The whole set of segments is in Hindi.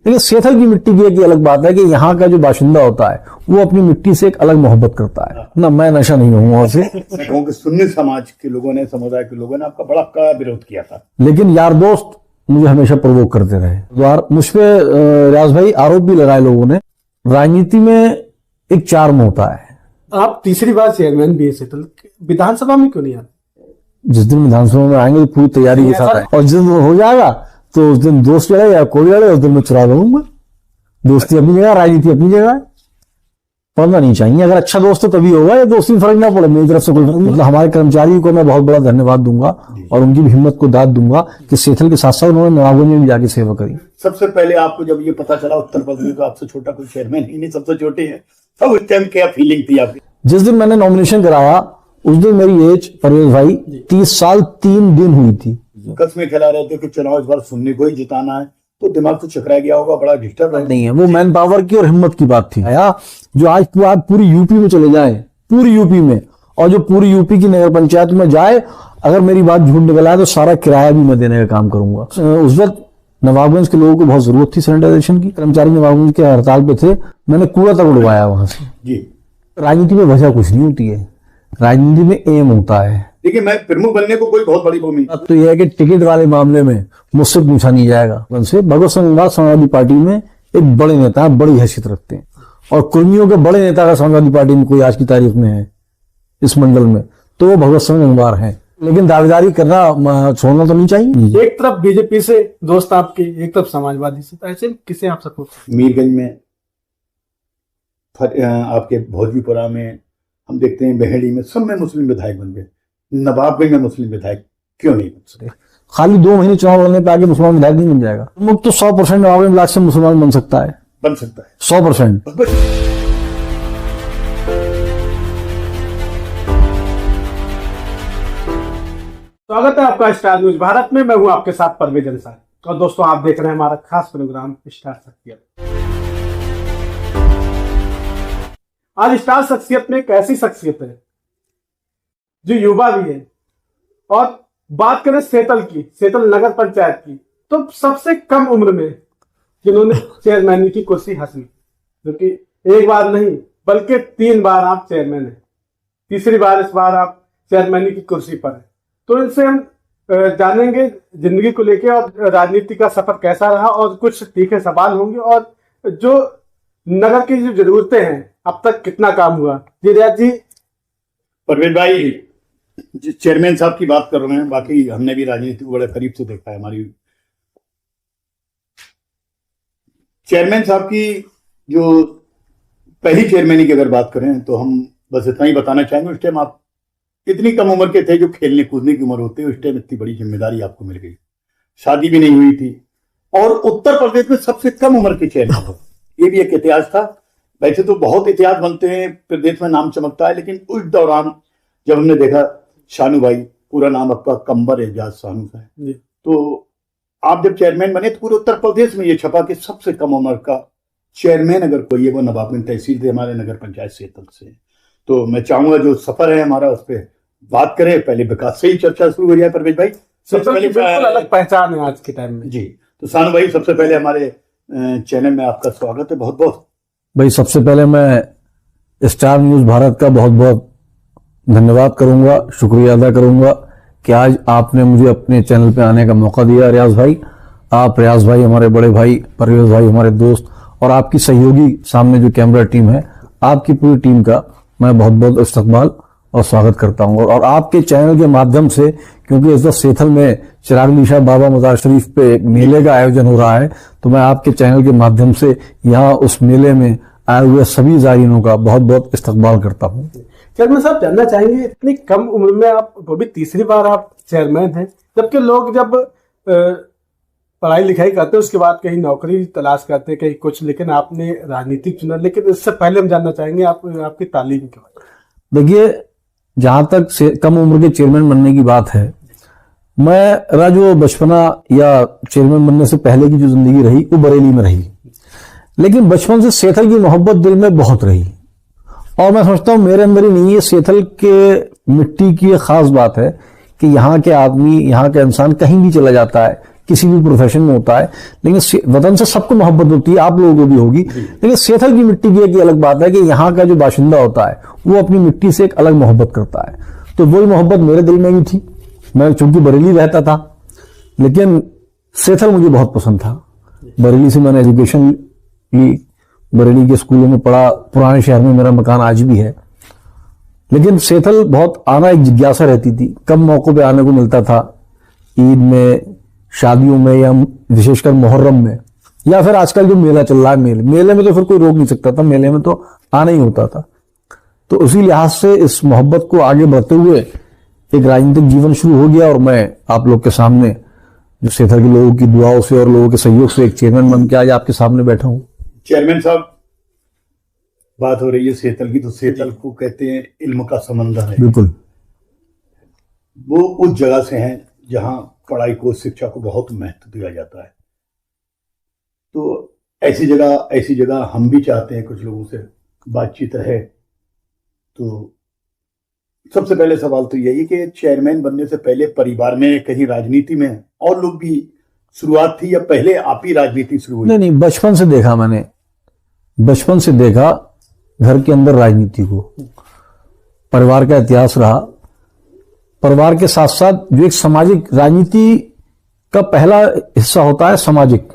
लेकिन सेथल की मिट्टी की एक अलग बात है कि यहाँ का जो बाशिंदा होता है वो अपनी मिट्टी से एक अलग मोहब्बत करता है ना। मैं नशा नहीं हूँ वहां से। मैं कहूँ कि सुन्नी समाज के लोगों ने, समुदाय के लोगों ने आपका बड़ा कड़ा विरोध किया था, लेकिन यार दोस्त मुझे हमेशा प्रवोक करते रहे। मुझ पे रियाज भाई आरोप भी लगाए लोगों ने। राजनीति में एक चार्म होता है। आप तीसरी बार चेयरमैन भी है सेथल, विधानसभा में क्यों नहीं आते? जिस दिन विधानसभा में आएंगे तो पूरी तैयारी के साथ आए, और जिस दिन हो जाएगा तो उस दिन दोस्त लड़े या कोई लड़े, उस दिन मैं चुरा लूंगा। दोस्ती अपनी जगह, राजनीति अपनी जगह है। पढ़ना नहीं चाहिए। अगर अच्छा दोस्त है तभी होगा, या दोस्ती में फर्क ना पड़े, मेरी तरफ से कोई फर्क नहीं। मतलब हमारे कर्मचारियों को मैं बहुत बड़ा धन्यवाद दूंगा और उनकी भी हिम्मत को दाद दूंगा कि सेथल के साथ साथ उन्होंने नवाबगंज में भी जाके सेवा करी। सबसे पहले आपको जब ये पता चला उत्तर प्रदेश में तो आपसे छोटा कोई चेयरमैन ही नहीं, सबसे छोटे हैं, तब उस टाइम क्या फीलिंग थी आपकी? जिस दिन मैंने नॉमिनेशन कराया उस दिन मेरी एज परवेज भाई 30 साल 3 दिन हुई थी। कस्में खिला रहे थे कि चुनाव इस बार सुन्नी को ही जिताना है, तो दिमाग तो चकरा गया होगा, बड़ा डिस्टर्ब नहीं है। वो मैन पावर की और हिम्मत की बात थी जो आज पूरी यूपी में चले जाए, पूरी यूपी में, और जो पूरी यूपी की नगर पंचायत में जाए, अगर मेरी बात झूठ निकल आए तो सारा किराया भी मैं देने का काम करूंगा। उस वक्त नवाबगंज के लोगों को बहुत जरूरत थी सैनिटाइजेशन की। कर्मचारी नवाबगंज के हड़ताल पे थे, मैंने कूड़ा तक उड़वाया वहां से जी। राजनीति में वजह कुछ नहीं होती है, राजनीति में एम होता है। देखिए, मैं प्रमुख बनने को कोई बहुत बड़ी भूमिका तो यह है कि टिकट वाले मामले में मुझसे पूछा नहीं जाएगा। उनसे भगवत सिंह गंगवार समाजवादी पार्टी में एक बड़े नेता है, बड़ी हैसियत रखते हैं, और कुर्मियों के बड़े नेता का समाजवादी पार्टी में कोई आज की तारीख में है इस मंडल में तो वो भगवत सिंह गंगवार है। लेकिन दावेदारी करना छोड़ना तो नहीं चाहिए। एक तरफ बीजेपी से दोस्त आपके, एक तरफ समाजवादी से, ऐसे किसे आप सपोर्ट? मीरगंज में, आपके भोजपुरा में, हम देखते हैं बहेड़ी में, सब में मुस्लिम विधायक बन गए। नवाबगंज में मुस्लिम विधायक क्यों नहीं बन सकते? खाली 2 महीने चुनाव लड़ने पे आगे मुसलमान विधायक नहीं बन जाएगा। मुक्त तो 100% नवाबगंज ब्लॉक से मुसलमान बन सकता है, बन सकता है 100%। स्वागत है आपका स्टार न्यूज भारत में। मैं हूं आपके साथ परवेज अंसारी, और दोस्तों आप देख रहे हैं हमारा खास प्रोग्राम स्टार शख्सियत। आज स्टार शख्सियत में एक ऐसी शख्सियत है जो युवा भी है, और बात करें सेथल की, सेथल नगर पंचायत की, तो सबसे कम उम्र में जिन्होंने चेयरमैन की कुर्सी हासिल, जो कि एक बार नहीं बल्कि 3 बार आप चेयरमैन हैं, तीसरी बार इस बार आप चेयरमैन की कुर्सी पर है। तो इनसे हम जानेंगे जिंदगी को लेकर और राजनीति का सफर कैसा रहा, और कुछ तीखे सवाल होंगे, और जो नगर की जो जरूरतें हैं अब तक कितना काम हुआ। जी रियाज जी। परवेज भाई, चेयरमैन साहब की बात कर रहे हैं, बाकी हमने भी राजनीति को बड़े करीब से देखा है। हमारी चेयरमैन साहब की जो पहली चेयरमैनी की अगर बात करें तो हम बस इतना ही बताना चाहेंगे, उस टाइम आप इतनी कम उम्र के थे, जो खेलने कूदने की उम्र होती है, उस टाइम इतनी बड़ी जिम्मेदारी आपको मिल गई। शादी भी नहीं हुई थी, और उत्तर प्रदेश में सबसे कम उम्र के चेयरमैन हो, ये भी एक इतिहास था। वैसे तो बहुत इतिहास बनते हैं, प्रदेश में नाम चमकता है, लेकिन उस दौरान जब हमने देखा शानू भाई, पूरा नाम आपका कंबर एजाज शानू है, तो आप जब चेयरमैन बने तो पूरे उत्तर प्रदेश में ये छपा कि सबसे कम उम्र का चेयरमैन अगर कोई है वो नवाबगंज तहसील से हमारे नगर पंचायत सेथल से। तो मैं चाहूंगा जो सफर है हमारा उस पर बात करें, पहले विकास से ही चर्चा शुरू हो जाए। परवेज भाई, सबसे पहले बिल्कुल अलग पहचान है आज के टाइम में जी। तो शानू भाई, सबसे पहले हमारे चैनल में आपका स्वागत है, बहुत बहुत। भाई सबसे पहले मैं स्टार न्यूज भारत का बहुत बहुत धन्यवाद करूंगा, शुक्रिया अदा करूंगा कि आज आपने मुझे अपने चैनल पे आने का मौका दिया। रियाज भाई, आप रियाज भाई हमारे बड़े भाई, परवेज भाई हमारे दोस्त, और आपकी सहयोगी सामने जो कैमरा टीम है, आपकी पूरी टीम का मैं बहुत बहुत इस्तकबाल और स्वागत करता हूं। और आपके चैनल के माध्यम से, क्योंकि इस वक्त सेथल में चिराग शाह बाबा मजार शरीफ पे मेले का आयोजन हो रहा है, तो मैं आपके चैनल के माध्यम से यहाँ उस मेले में आए हुए सभी जायरीनों का बहुत बहुत इस्तकबाल करता हूँ। चेयरमैन साहब, जानना चाहेंगे इतनी कम उम्र में आप, वो भी तीसरी बार आप चेयरमैन हैं, जबकि लोग जब पढ़ाई लिखाई करते हैं उसके बाद कहीं नौकरी तलाश करते हैं, कहीं कुछ, लेकिन आपने राजनीति चुना। लेकिन इससे पहले हम जानना चाहेंगे आपकी तालीम के बारे में। देखिए, जहां तक कम उम्र के चेयरमैन बनने की बात है, मेरा जो बचपना या चेयरमैन बनने से पहले की जो जिंदगी रही वो बरेली में रही, लेकिन बचपन से सेथल की मोहब्बत दिल में बहुत रही। और मैं समझता हूँ मेरे अंदर ही नहीं, ये सेथल के मिट्टी की एक खास बात है कि यहाँ के आदमी, यहाँ के इंसान कहीं भी चला जाता है, किसी भी प्रोफेशन में होता है, लेकिन वतन से सबको मोहब्बत होती है, आप लोगों को भी होगी। लेकिन सेथल की मिट्टी की एक अलग बात है कि यहाँ का जो बाशिंदा होता है वो अपनी मिट्टी से एक अलग मोहब्बत करता है। तो वही मोहब्बत मेरे दिल में भी थी। मैं चूंकि बरेली रहता था, लेकिन सेथल मुझे बहुत पसंद था। बरेली से मैंने एजुकेशन ली, बरेली के स्कूलों में पढ़ा, पुराने शहर में मेरा मकान आज भी है। लेकिन सेथल बहुत आना एक जिज्ञासा रहती थी, कब मौकों पे आने को मिलता था, ईद में, शादियों में, या विशेषकर मुहर्रम में, या फिर आजकल जो मेला चल रहा है, मेले में तो फिर कोई रोक नहीं सकता था, मेले में तो आना ही होता था। तो उसी लिहाज से इस मोहब्बत को आगे बढ़ते हुए एक राजनीतिक जीवन शुरू हो गया, और मैं आप लोग के सामने जो सेथल के लोगों की दुआओं से और लोगों के सहयोग से एक चेयरमैन बन के आज आपके सामने बैठा हूं। चेयरमैन साहब, बात हो रही है सेतल की, तो सेतल को कहते हैं इल्म का समंदर है। बिल्कुल। वो उस जगह से हैं जहां पढ़ाई को, शिक्षा को बहुत महत्व दिया जाता है। तो ऐसी जगह हम भी चाहते हैं कुछ लोगों से बातचीत रहे। तो सबसे पहले सवाल तो यही कि चेयरमैन बनने से पहले परिवार में, कहीं राजनीति में और लोग भी शुरुआत थी, या पहले आप ही राजनीति शुरू हुई? नहीं, बचपन से देखा मैंने, बचपन से देखा घर के अंदर राजनीति को, परिवार का इतिहास रहा। परिवार के साथ साथ जो एक सामाजिक राजनीति का पहला हिस्सा होता है सामाजिक,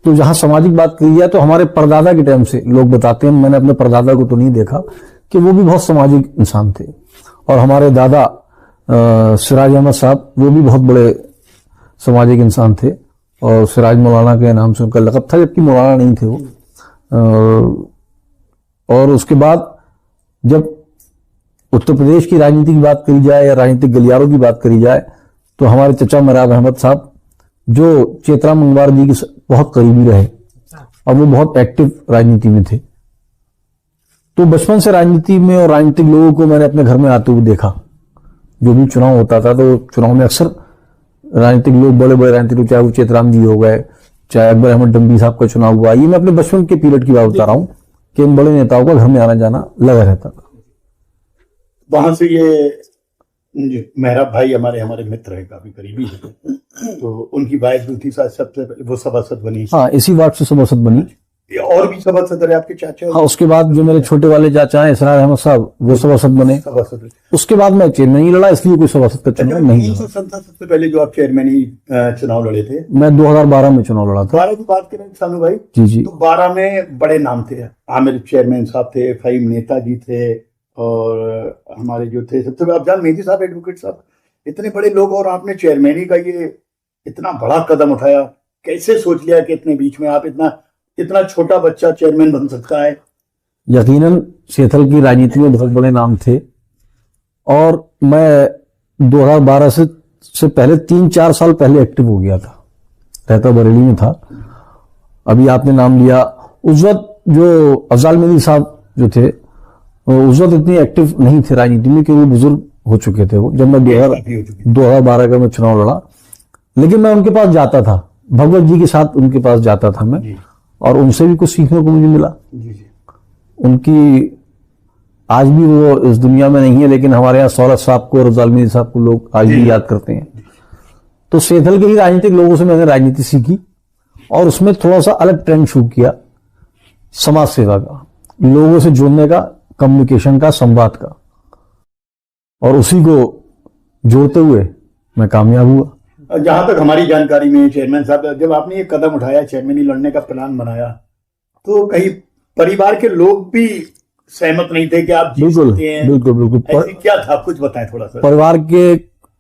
तो जहां सामाजिक बात करी जाए तो हमारे परदादा के टाइम से लोग बताते हैं, मैंने अपने परदादा को तो नहीं देखा, कि वो भी बहुत सामाजिक इंसान थे। और हमारे दादा सिराज अहमद साहब, वो भी बहुत बड़े सामाजिक इंसान थे, और सिराज मौलाना के नाम से उनका लक़ब था, जबकि मौलाना नहीं थे वो। और उसके बाद जब उत्तर प्रदेश की राजनीति की बात करी जाए या राजनीतिक गलियारों की बात करी जाए, तो हमारे चचा मराब अहमद साहब, जो चेतरा मंगवार जी के बहुत करीबी रहे, और वो बहुत एक्टिव राजनीति में थे। तो बचपन से राजनीति में और राजनीतिक लोगों को मैंने अपने घर में आते हुए देखा। जो भी चुनाव होता था, तो चुनाव में अक्सर राजनीतिक लोग, बड़े बड़े राजनीतिक लोग, चाहे वो चेतराम जी हो गए, चाहे अकबर अहमद डंबी साहब का चुनाव हुआ, ये मैं अपने बचपन के पीरियड की बात बता रहा हूँ कि इन बड़े नेताओं का घर में आना जाना लगा रहता था। वहां से ये मेहराब भाई हमारे मित्र है, काफी करीबी है, तो उनकी वाइफ जो थी सबसे पहले वो सभासद बनी। हाँ, इसी वार्ड से सभासद बनी। और भी सभासद रहे आपके चाचा? हाँ, उसके बाद जो मेरे छोटे वाले चाचा हैं इसरार अहमद साहब, वो सभासद बने। सभासद। उसके बाद मैं चेयरमैन ही लड़ा, इसलिए कोई सभासद का चुनाव नहीं लड़ा। सबसे पहले जो आप चेयरमैन ही चुनाव लड़े थे? मैं 2012 में चुनाव लड़ा था। 12 की बात करें सानू भाई? जी जी। तो 12 में बड़े नाम थे, आमिर चेयरमैन साहब थे, फहीम नेताजी थे, और हमारे जो थे सबसे अफजाल मेहदी साहब, एडवोकेट साहब, इतने बड़े लोग, और आपने चेयरमैनी का ये इतना बड़ा कदम उठाया। कैसे सोच लिया कि इतने बीच में आप इतना छोटा बच्चा चेयरमैन बन सकता है? यकीनन सेथल की राजनीति में बहुत बड़े नाम थे, और मैं 2012 से पहले 3-4 साल पहले एक्टिव हो गया था, रहता बरेली में था। अभी आपने नाम लिया, उस वक्त जो अफजाल मेहदी साहब जो थे, उस वक्त इतने एक्टिव नहीं थे राजनीति में, क्योंकि बुजुर्ग हो चुके थे वो, जब मैं 2012 का मैं चुनाव लड़ा। लेकिन मैं उनके पास जाता था, भगवत जी के साथ उनके पास जाता था मैं, और उनसे भी कुछ सीखने को मुझे मिला। उनकी आज भी वो इस दुनिया में नहीं है, लेकिन हमारे यहाँ सौरभ साहब को और अफजाल मेहदी साहब को लोग आज भी याद करते हैं। तो सेथल के ही राजनीतिक लोगों से मैंने राजनीति सीखी, और उसमें थोड़ा सा अलग ट्रेंड शुरू किया, समाज सेवा का, लोगों से जुड़ने का, कम्युनिकेशन का, संवाद का, और उसी को जोड़ते हुए मैं कामयाब हुआ। जहां तक हमारी जानकारी में चेयरमैन साहब, जब आपने ये कदम उठाया, चेयरमैन लड़ने का प्लान बनाया, तो कहीं परिवार के लोग भी सहमत नहीं थे कि आप जीत सकते हैं? बिल्कुल। क्या था, कुछ बताएं थोड़ा सा। परिवार के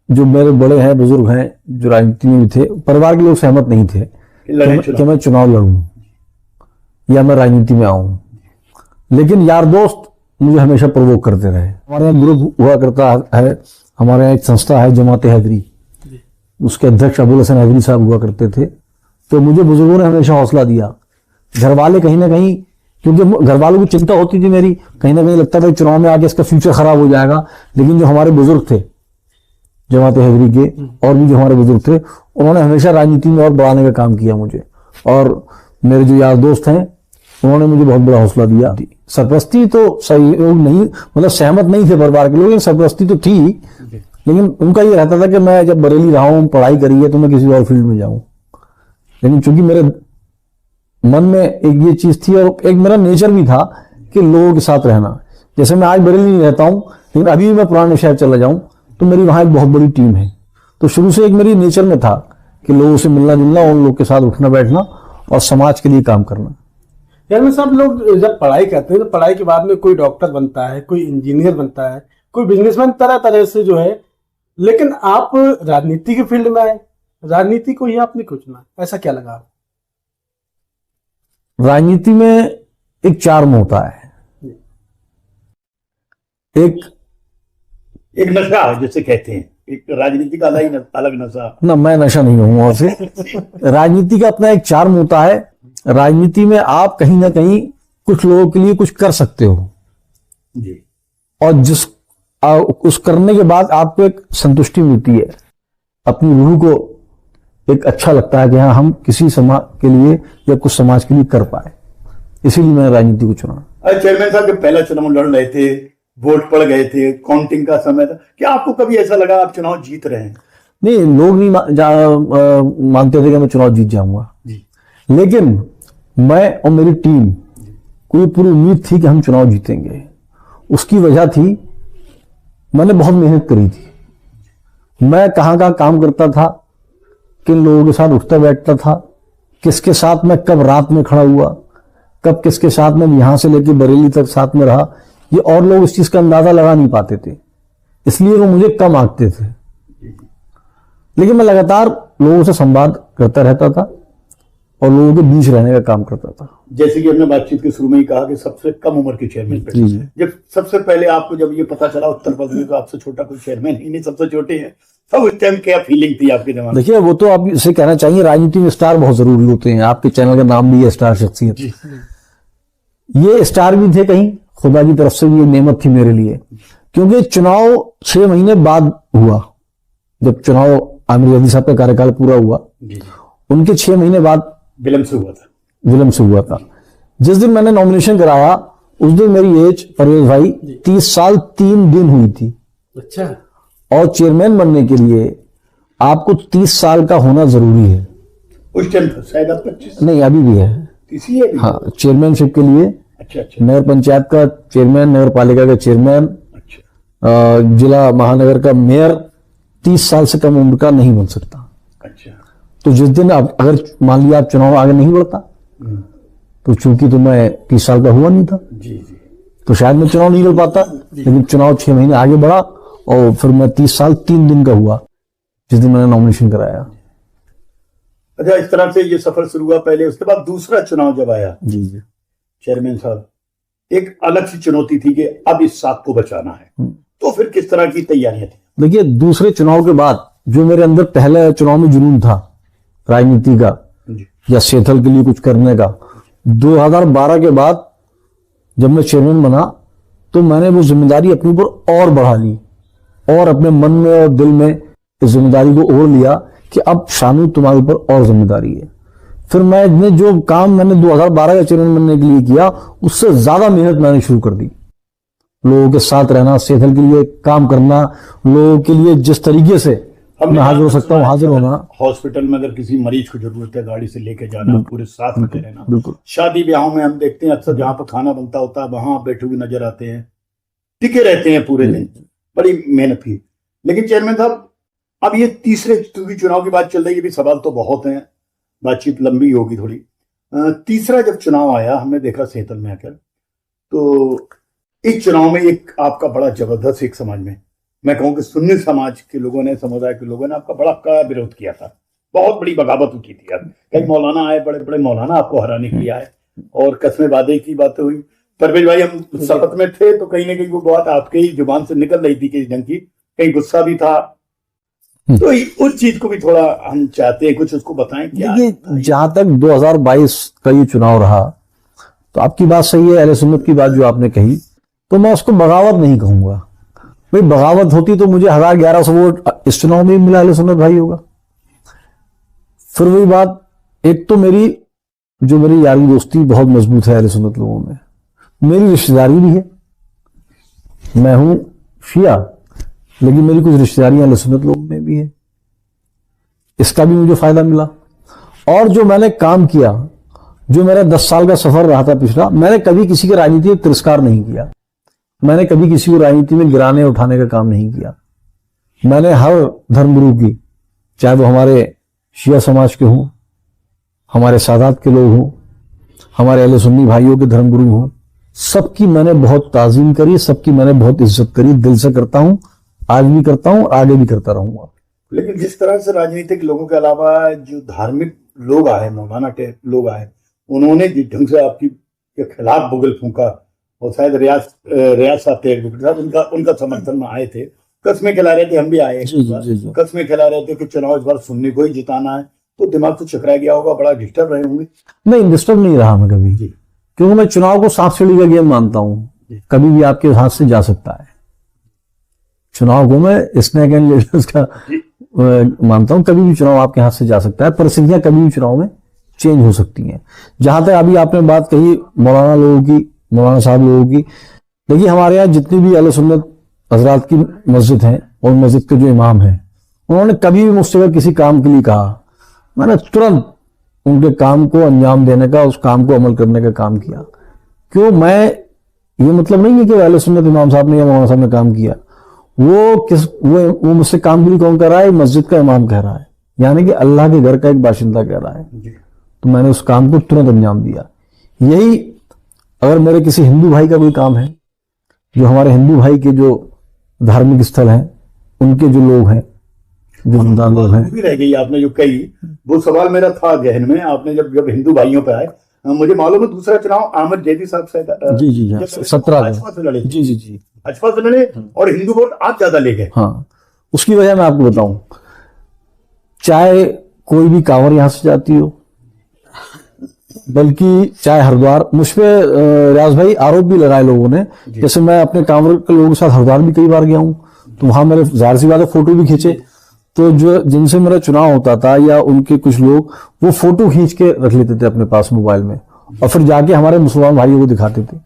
जो मेरे बड़े हैं, बुजुर्ग हैं, जो राजनीति में भी थे, परिवार के लोग सहमत नहीं थे कि मैं चुनाव लड़ूं या मैं राजनीति में आऊं। लेकिन यार दोस्त मुझे हमेशा प्रवोक करते रहे। हमारे यहाँ ग्रुप हुआ करता है, हमारे यहाँ एक संस्था है जमात हैदरी, उसके अध्यक्ष अबुल हसन हैदरी साहब हुआ करते थे। तो मुझे बुजुर्गों ने हमेशा हौसला दिया। घर वाले कहीं ना कहीं, क्योंकि घर वालों की चिंता होती थी मेरी, कहीं ना कहीं लगता था चुनाव में आगे इसका फ्यूचर खराब हो जाएगा। लेकिन जो हमारे बुजुर्ग थे जमात हैदरी के, और भी जो हमारे बुजुर्ग थे, उन्होंने हमेशा राजनीति में और बढ़ाने का काम किया मुझे। और मेरे जो यार दोस्त हैं, उन्होंने मुझे बहुत बड़ा हौसला दिया। सरपरस्ती तो सहयोग नहीं, मतलब सहमत नहीं थे परिवार के लोग, सरपरस्ती तो थी, लेकिन उनका ये रहता था कि मैं जब बरेली रहा हूं, पढ़ाई करी है, तो मैं किसी और फील्ड में जाऊं। लेकिन चूंकि मेरे मन में एक ये चीज थी और एक मेरा नेचर भी था कि लोगों के साथ रहना। जैसे मैं आज बरेली नहीं रहता हूं, लेकिन अभी भी मैं पुराने शहर चला जाऊं तो मेरी वहां एक बहुत बड़ी टीम है। तो शुरू से एक मेरी नेचर में था कि लोगों से मिलना जुलना, उन लोगों के साथ उठना बैठना और समाज के लिए काम करना। यार में सब लोग जब पढ़ाई करते हैं तो पढ़ाई के बाद में कोई डॉक्टर बनता है, कोई इंजीनियर बनता है, कोई बिजनेसमैन, तरह तरह से जो है। लेकिन आप राजनीति के फील्ड में आए, राजनीति को ही आपने क्यों चुना, ऐसा क्या लगा? राजनीति में एक चार्म होता है, एक नशा जिसे कहते हैं, एक राजनीति का अलग नशा। ना मैं नशा नहीं हूं और से राजनीति का अपना एक चार्म होता है। राजनीति में आप कहीं ना कहीं कुछ लोगों के लिए कुछ कर सकते हो जी, और उस करने के बाद आपको एक संतुष्टि मिलती है, अपनी रूह को एक अच्छा लगता है कि हाँ हम किसी समाज के लिए या कुछ समाज के लिए कर पाए। इसीलिए मैंने राजनीति को चुना। अरे चेयरमैन साहब, जब पहला चुनाव लड़ रहे थे, वोट पड़ गए थे, काउंटिंग का समय था, क्या आपको कभी ऐसा लगा आप चुनाव जीत रहे हैं? नहीं, लोग नहीं मानते थे कि मैं चुनाव जीत जाऊंगा जी, लेकिन मैं और मेरी टीम को पूरी उम्मीद थी कि हम चुनाव जीतेंगे। उसकी वजह थी मैंने बहुत मेहनत करी थी। मैं कहाँ कहाँ काम करता था, किन लोगों के साथ उठता बैठता था, किसके साथ मैं कब रात में खड़ा हुआ, कब किसके साथ मैं यहां से लेकर बरेली तक साथ में रहा, ये और लोग इस चीज का अंदाजा लगा नहीं पाते थे, इसलिए वो मुझे कम आंकते थे। लेकिन मैं लगातार लोगों से संवाद करता रहता था और लोगों के बीच रहने का काम करता था। जैसे कि हमने बातचीत के शुरू में ही कहा कि सबसे कम उम्र के चेयरमैन पे, जब सबसे पहले आपको जब ये पता चला उत्तर प्रदेश में तो आपसे छोटा कोई चेयरमैन ही नहीं, सबसे छोटे हैं, तब उस टाइम क्या फीलिंग थी आपके दिमाग में? देखिए, वो तो आप इसे कहना चाहिए, राजनीति में स्टार बहुत जरूरी होते हैं। आपके चैनल का नाम भी है स्टार शख्सियत। ये स्टार भी थे, कहीं खुदा की तरफ से भी ये नेमत थी मेरे लिए, क्योंकि चुनाव 6 महीने बाद हुआ। जब चुनाव आमिर रईदी साहब का कार्यकाल पूरा हुआ, उनके 6 महीने बाद विलम्ब से हुआ था। जिस दिन मैंने नॉमिनेशन कराया उस दिन मेरी एज, परवेज भाई, 30 साल 3 दिन हुई थी। अच्छा। और चेयरमैन बनने के लिए आपको 30 साल का होना जरूरी है। उस टाइम शायद आप 25 नहीं, अभी भी है। इसी है भी? हाँ, चेयरमैनशिप के लिए। अच्छा। नगर पंचायत का चेयरमैन, नगर पालिका का चेयरमैन, अच्छा। जिला महानगर का मेयर 30 साल से कम उम्र का नहीं बन सकता। अच्छा। तो जिस दिन आप, अगर मान लिया आप चुनाव आगे नहीं बढ़ता, तो चूंकि तो मैं 30 साल का हुआ नहीं था, जी, तो शायद मैं चुनाव नहीं लड़ पाता। लेकिन चुनाव 6 महीने आगे बढ़ा और फिर मैं 30 साल 3 दिन का हुआ जिस दिन मैंने नॉमिनेशन कराया। अच्छा, इस तरह से ये सफर शुरू हुआ पहले। उसके बाद दूसरा चुनाव जब आया जी चेयरमैन साहब, एक अलग सी चुनौती थी कि अब इस साख को बचाना है, तो फिर किस तरह की तैयारियां थी? देखिए, दूसरे चुनाव के बाद जो मेरे अंदर पहले चुनाव में जुनून था राजनीति का या सेथल के लिए कुछ करने का, 2012 के बाद जब मैं चेयरमैन बना तो मैंने वो जिम्मेदारी अपने ऊपर और बढ़ा ली और अपने मन में और दिल में इस जिम्मेदारी को ओढ़ लिया कि अब शानू तुम्हारे ऊपर और जिम्मेदारी है। फिर मैंने जो काम मैंने 2012 के चेयरमैन बनने के लिए किया, उससे ज्यादा मेहनत मैंने शुरू कर दी। लोगों के साथ रहना, सेथल के लिए काम करना, लोगों के लिए जिस तरीके से मैं हाजिर हो सकता हूँ हाजिर होना। हॉस्पिटल में अगर किसी मरीज को जरूरत है, गाड़ी से लेके जाना, पूरे साथ में रहना। बिल्कुल। शादी ब्याहों में हम देखते हैं अक्सर जहां पर खाना बनता होता है वहां आप बैठे हुए नजर आते हैं, टिके रहते हैं पूरे दिन, बड़ी मेहनत की। लेकिन चेयरमैन साहब, अब ये तीसरे चुनाव की बात चल रही है, भी सवाल तो बहुत हैं, बातचीत लंबी होगी थोड़ी। तीसरा जब चुनाव आया, हमने देखा सेहतल में आकर, तो इस चुनाव में एक आपका बड़ा जबरदस्त, एक समाज में, मैं कहूँ कि सुन्नी समाज के लोगों ने, समुदाय के लोगों ने आपका बड़ा कड़ा विरोध किया था, बहुत बड़ी बगावत की थी यार। कई मौलाना आए, बड़े बड़े मौलाना आपको हराने के लिए आए और कसमें वादे की बातें हुई। परवेज भाई, हम शपथ में थे तो कहीं ना कहीं वो बात आपके ही जुबान से निकल रही थी कि जंग की, कहीं गुस्सा भी था, तो उस चीज को भी थोड़ा हम चाहते हैं, कुछ उसको बताएं क्या? देखिए, जहां तक 2022 का ये चुनाव रहा, तो आपकी बात सही है, अहले सुन्नत की बात जो आपने कही, तो मैं उसको बगावत नहीं कहूंगा। भाई, बगावत होती तो मुझे 1100 वोट इस चुनाव में भी मिला, अहले सुन्नत भाई होगा। फिर वही बात, एक तो मेरी यारी दोस्ती बहुत मजबूत है अहले सुन्नत लोगों में, मेरी रिश्तेदारी भी है। मैं हूं शिया, लेकिन मेरी कुछ रिश्तेदारियां अहले सुन्नत लोगों में भी है, इसका भी मुझे फायदा मिला। और जो मैंने काम किया, जो मेरा 10 साल का सफर रहा था पिछला, मैंने कभी किसी के राजनीति में तिरस्कार नहीं किया, मैंने कभी किसी को राजनीति में गिराने उठाने का काम नहीं किया। मैंने हर धर्मगुरु की, चाहे वो हमारे शिया समाज के हों, हमारे सादात के लोग हों, हमारे अहले सुन्नी भाइयों के धर्मगुरु हों, सबकी मैंने बहुत ताजीम करी, सबकी मैंने बहुत इज्जत करी, दिल से करता हूं, आज भी करता हूं, आगे भी करता रहूंगा। लेकिन जिस तरह से राजनीतिक लोगों के अलावा जो धार्मिक लोग आए, मौलाना टाइप लोग आए, उन्होंने जिस ढंग से आपकी के खिलाफ बुगल फूंका, और शायद रियाज साहब थे एडवोकेट साहब, उनका समर्थन में आए थे, कस्में खिला रहे थे, हम भी आए, कस्में खिला रहे थे कि चुनाव इस बार सुन्नी को ही जिताना है, तो दिमाग तो चकरा गया होगा, बड़ा डिस्टर्ब रहे होंगे। नहीं, डिस्टर्ब नहीं रहा मैं कभी, क्योंकि मैं चुनाव को सांप सीढ़ी का गेम मानता हूं, कभी भी आपके हाथ से जा सकता है। चुनाव को मैं स्नेक एंड लेडर्स का मानता हूं, कभी भी चुनाव आपके हाथ से जा सकता है, परिस्थितियां कभी भी चुनाव में चेंज हो सकती हैं। जहां तक अभी आपने बात कही मौलाना लोगों की, मौलाना साहब लोगों की, देखिए हमारे यहाँ जितनी भी अहले सुन्नत हजरात की मस्जिद है और मस्जिद के जो इमाम हैं, उन्होंने कभी भी मुझसे अगर किसी काम के लिए कहा, मैंने तुरंत उनके काम को अंजाम देने का, उस काम को अमल करने का काम किया। क्यों, मैं ये मतलब नहीं है कि अहले सुन्नत इमाम साहब ने या मौलाना साहब ने काम किया, वो मुझसे काम के लिए कौन कर रहा है, मस्जिद का इमाम कह रहा है, यानी कि अल्लाह के घर का एक बाशिंदा कह रहा है, तो मैंने उस काम को तुरंत अंजाम दिया। यही अगर मेरे किसी हिंदू भाई का कोई काम है, जो हमारे हिंदू भाई के जो धार्मिक स्थल हैं, उनके जो लोग हैं, जो लोग हैं, भी रह गई आपने जो कही, वो सवाल मेरा था जहन में, आपने जब हिंदू भाइयों पे आए, मुझे मालूम है दूसरा चुनाव अहमद जैदी साहब से जी 17 भाजपा से लड़े, जी भाजपा से लड़े और हिंदू वोट आप ज्यादा ले गए। हाँ, उसकी वजह मैं आपको बताऊं, चाहे कोई भी कांवर यहां से जाती हो, बल्कि चाहे हरिद्वार, मुझ पे रियाज भाई आरोप भी लगाए लोगों ने, जैसे मैं अपने कांवर के लोगों के साथ हरिद्वार भी कई बार गया हूं, तो वहां मेरे जाहिर सी बात है फोटो भी खींचे, तो जो जिनसे मेरा चुनाव होता था या उनके कुछ लोग वो फोटो खींच के रख लेते थे अपने पास मोबाइल में, और फिर जाके हमारे मुसलमान भाइयों को दिखाते थे,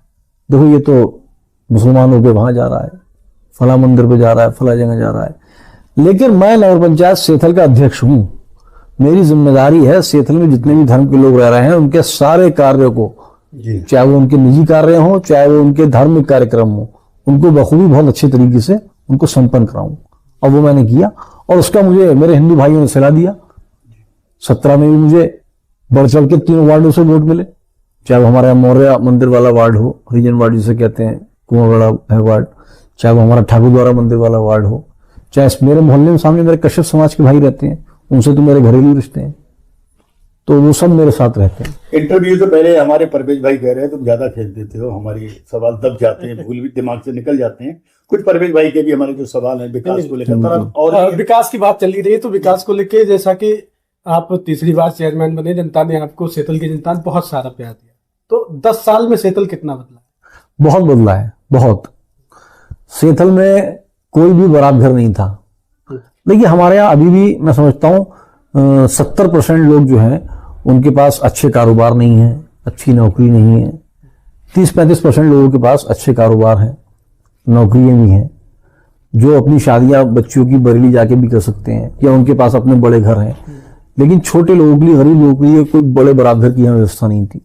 देखो ये तो मुसलमान होकर वहां जा रहा है, फला मंदिर पे जा रहा है, फला जगह जा रहा है। लेकिन मैं नगर पंचायत सेथल का अध्यक्ष हूं, मेरी जिम्मेदारी है सेथल में जितने भी धर्म के लोग रह रहे हैं उनके सारे कार्यों को, चाहे वो उनके निजी कार्य हो, चाहे वो उनके धार्मिक कार्यक्रम हो, उनको बखूबी बहुत अच्छे तरीके से उनको संपन्न कराऊं, और वो मैंने किया। और उसका मुझे मेरे हिंदू भाइयों ने सलाह दिया। 17 में भी मुझे बढ़ चढ़ के 3 वार्डों से वोट मिले, चाहे वो हमारा मौर्य मंदिर वाला वार्ड हो, हरिजन वार्ड जिसे कहते हैं, कुआंवाड़ा है वार्ड, चाहे वो हमारा ठाकुर द्वारा मंदिर वाला वार्ड हो, चाहे मेरे मोहल्ले में सामने मेरे कश्यप समाज के भाई रहते हैं, उनसे तो मेरे घरेलू रिश्ते हैं, तो वो सब मेरे साथ रहते हैं। इंटरव्यू से पहले हमारे परवेज भाई कह रहे हैं तुम ज्यादा खेल देते हो, हमारे सवाल दब जाते हैं, भूल भी दिमाग से निकल जाते हैं। कुछ परवेज भाई के भी हमारे जो सवाल है विकास को लेकर, और विकास की बात चली रही है, तो विकास को लेकर जैसा कि आप तीसरी बार चेयरमैन बने, जनता ने आपको, सेतल की जनता ने बहुत सारा प्यार दिया, तो 10 साल में सेतल कितना बदला? बहुत बदला है, बहुत। सेथल में कोई भी बरात घर नहीं था। देखिए हमारे यहाँ अभी भी मैं समझता हूँ 70% लोग जो हैं उनके पास अच्छे कारोबार नहीं है, अच्छी नौकरी नहीं है। 30-35% लोगों के पास अच्छे कारोबार हैं, नौकरियां भी हैं, जो अपनी शादियां बच्चों की बरेली जाके भी कर सकते हैं, या उनके पास अपने बड़े घर हैं। लेकिन छोटे लोगों के लिए, गरीब लोगों के लिए कोई बड़े बरात घर की यहाँ व्यवस्था नहीं थी,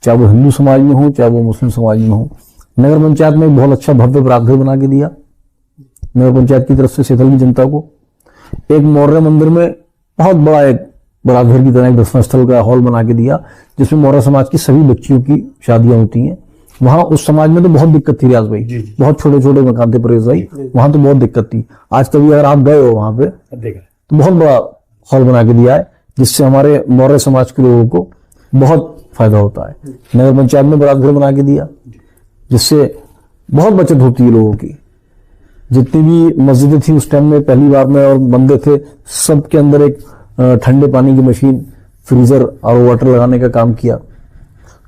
चाहे वो हिंदू समाज में हो, चाहे वो मुस्लिम समाज में हो। नगर पंचायत में बहुत अच्छा भव्य बरात घर बना के दिया नगर पंचायत की तरफ से सेथल की जनता को। एक मौर्य मंदिर में बहुत बड़ा एक बरात घर की तरह एक दर्शन स्थल का हॉल बना के दिया, जिसमें मौर्य समाज की सभी बच्चियों की शादियां होती हैं। वहां उस समाज में तो बहुत दिक्कत थी रियाज भाई, बहुत छोटे छोटे मकान थे परेश भाई, वहां तो बहुत दिक्कत थी। आज कभी अगर आप गए हो वहां पे तो बहुत बड़ा हॉल बना के दिया है, जिससे हमारे मौर्य समाज के लोगों को बहुत फायदा होता है। नगर पंचायत में बरात घर बना के दिया, जिससे बहुत बचत होती है लोगों की। जितनी भी मस्जिदें थी उस टाइम में पहली बार में और मंदिर थे, सबके अंदर एक ठंडे पानी की मशीन, फ्रीजर और वाटर लगाने का काम किया।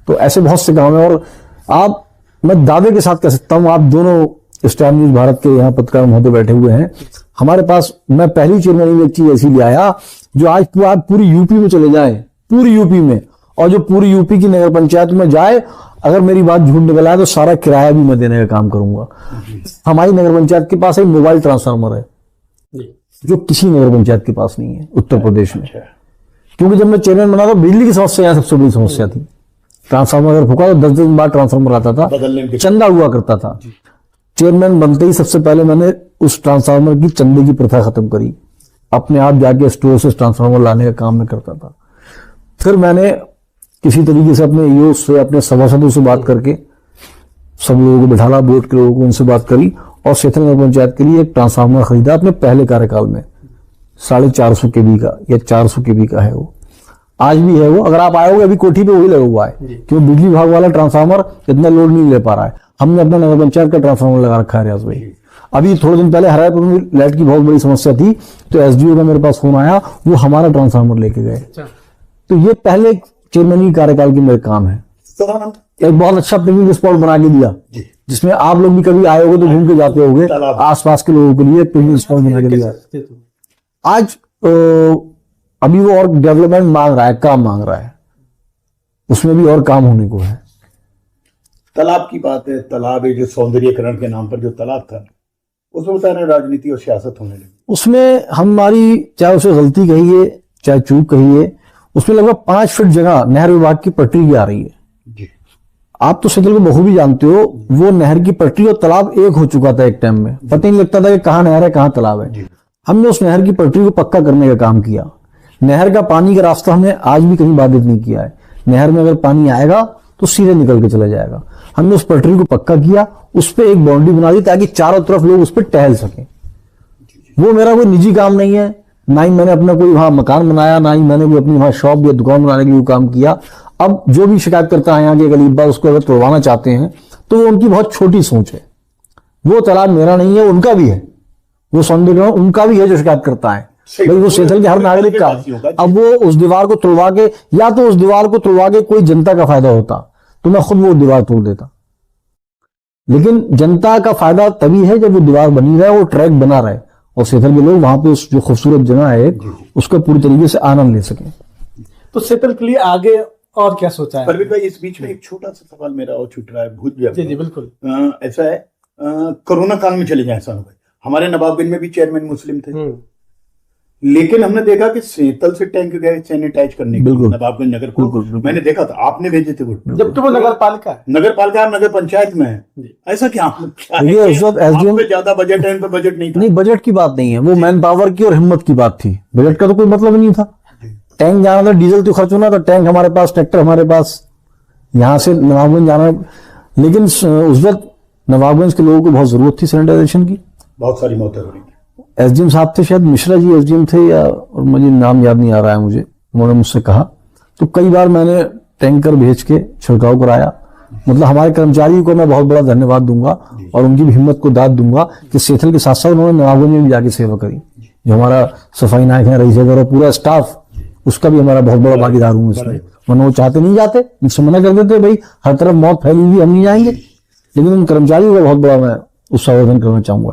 तो ऐसे बहुत से काम है। और आप, मैं दावे के साथ कह सकता हूं, आप दोनों स्टार न्यूज भारत के यहाँ पत्रकार महोदय बैठे हुए हैं, हमारे पास मैं पहली चेयरमैन में एक चीज ऐसी ले आया जो आज आप पूरी यूपी में चले जाए, पूरी यूपी में, और जो पूरी यूपी की नगर पंचायत में जाए, अगर मेरी बात झूठ निकल आए तो सारा किराया भी मैं देने का काम करूंगा। हमारी नगर पंचायत के पास एक मोबाइल ट्रांसफार्मर है जो किसी नगर पंचायत के पास नहीं है उत्तर प्रदेश में। क्योंकि जब मैं चेयरमैन बना था बिजली की समस्या यहाँ सबसे बड़ी समस्या थी। ट्रांसफार्मर अगर फूका तो 10 दिन बाद ट्रांसफार्मर आता था, चंदा हुआ करता था। चेयरमैन बनते ही सबसे पहले मैंने उस ट्रांसफार्मर की चंदे की प्रथा खत्म करी। अपने आप जाके स्टोर से ट्रांसफार्मर लाने का काम मैं करता था। फिर मैंने किसी तरीके से अपने ईओ से, अपने सभासदों से बात करके सब लोगों को बिठाला, बोर्ड के लोगों को, उनसे बात करी और सेथल नगर पंचायत के लिए एक ट्रांसफार्मर खरीदा अपने पहले कार्यकाल में। 450 केवी का या 400 केवी का है वो, आज भी है वो। अगर आप आओगे अभी कोठी पे वही लगा हुआ है, क्योंकि बिजली विभाग वाला ट्रांसफार्मर इतना लोड नहीं ले पा रहा है। हमने अपना नगर पंचायत का ट्रांसफार्मर लगा रखा है रियाज भाई। अभी थोड़े दिन पहले हरायपुर में लाइट की बहुत बड़ी समस्या थी, तो एसडीओ का मेरे पास फोन आया, वो हमारा ट्रांसफार्मर लेके गए। तो ये पहले चेयरमैन कार्यकाल की मेरे काम है। एक बहुत अच्छा पिकनिक स्पॉट बना के दिया, जिसमें आप लोग भी कभी आए होगे तो घूम के जाते होगे। आसपास के लोगों के लिए पिकनिक स्पॉट बना के दिया। आज अभी वो और डेवलपमेंट मांग रहा है, काम मांग रहा है, उसमें भी और काम होने को है। तालाब की बात है, तालाब है जो सौंदर्यीकरण के नाम पर जो तालाब था, उसमें बता रहे राजनीति और सियासत होने लगी। उसमें हमारी, चाहे उसे गलती कहिए चाहे चूक कहिए, उसमें लगभग 5 फीट जगह नहर विभाग की पटरी की आ रही है जी। आप तो सेथल को बखूबी जानते हो, वो नहर की पटरी और तालाब एक हो चुका था एक टाइम में, पता नहीं लगता था कि कहाँ नहर है कहाँ तालाब है। हमने उस नहर की पटरी को पक्का करने का काम किया। नहर का पानी का रास्ता हमने आज भी कहीं बाधित नहीं किया है। नहर में अगर पानी आएगा तो सीधे निकल के चला जाएगा। हमने उस पटरी को पक्का किया, उस पर एक बाउंड्री बना दी ताकि चारों तरफ लोग उस पर टहल सकें। वो मेरा कोई निजी काम नहीं है, ना ही मैंने अपना कोई वहां मकान बनाया, ना ही मैंने कोई अपनी वहां शॉप या दुकान बनाने के लिए काम किया। अब जो भी शिकायत करता है यहाँ के गलीबा, उसको अगर तोड़वाना चाहते हैं तो वो उनकी बहुत छोटी सोच है। वो तालाब मेरा नहीं है, उनका भी है, वो सौंदर्यीकरण उनका भी है जो शिकायत करता है। भाई वो सेथल के हर नागरिक का है। अब वो उस दीवार को तोड़वा के, या तो उस दीवार को तोड़वा के कोई जनता का फायदा होता तो मैं खुद वो दीवार तोड़ देता, लेकिन जनता का फायदा तभी है जब वो दीवार बनी रहे, वो ट्रैक बना रहे और सेथल के लोग वहां पे उस जो खूबसूरत जगह है उसका पूरी तरीके से आनंद ले सकें। तो सेथल के लिए आगे और क्या सोचा है? परवीन भाई, इस बीच में एक छोटा सा सवाल मेरा और छूट रहा है, भूल गया। जी बिल्कुल। ऐसा है, कोरोना काल में चले जाए ऐसा भाई, हमारे नवाबगंज में भी चेयरमैन मुस्लिम थे, लेकिन हमने देखा कि सेतल से टैंक गए सैनिटाइज करने के लिए नवाबगंज नगर को। मैंने देखा था, आपने भेजे थे वो, जब तो वो नगर पालिका नगर पंचायत में है। ऐसा क्या ये उस वक्त एसडीएम पे ज्यादा बजट है, इन पे बजट नहीं था। नहीं, बजट की बात नहीं है, वो मैन पावर की और हिम्मत की बात थी। बजट का तो कोई मतलब नहीं था। टैंक जाना था, डीजल तो खर्च होना था, टैंक हमारे पास, ट्रैक्टर हमारे पास, यहां से नवाबगंज जाना। लेकिन उस वक्त नवाबगंज के लोगों को बहुत जरूरत थी सैनिटाइजेशन की। बहुत सारी मौतें हो रही थी। एसडीएम साहब थे, शायद मिश्रा जी एसडीएम थे, या और मुझे नाम याद नहीं आ रहा है मुझे, उन्होंने मुझसे कहा। तो कई बार मैंने टैंकर भेज के छिड़काव कराया। मतलब हमारे कर्मचारियों को मैं बहुत बड़ा धन्यवाद दूंगा और उनकी भी हिम्मत को दाद दूंगा कि सेथल के साथ साथ उन्होंने नवाबगंज में भी जाके सेवा करी। जो हमारा सफाई नायक है, रईस और पूरा स्टाफ, उसका भी हमारा बहुत बड़ा भागीदार हूँ इसमें। वरना वो चाहते नहीं जाते, मुझसे मना कर देते, भाई हर तरफ मौत फैली हुई, हम नहीं जाएंगे। लेकिन उन कर्मचारियों का बहुत बड़ा मैं उसका आवेदन करना चाहूंगा।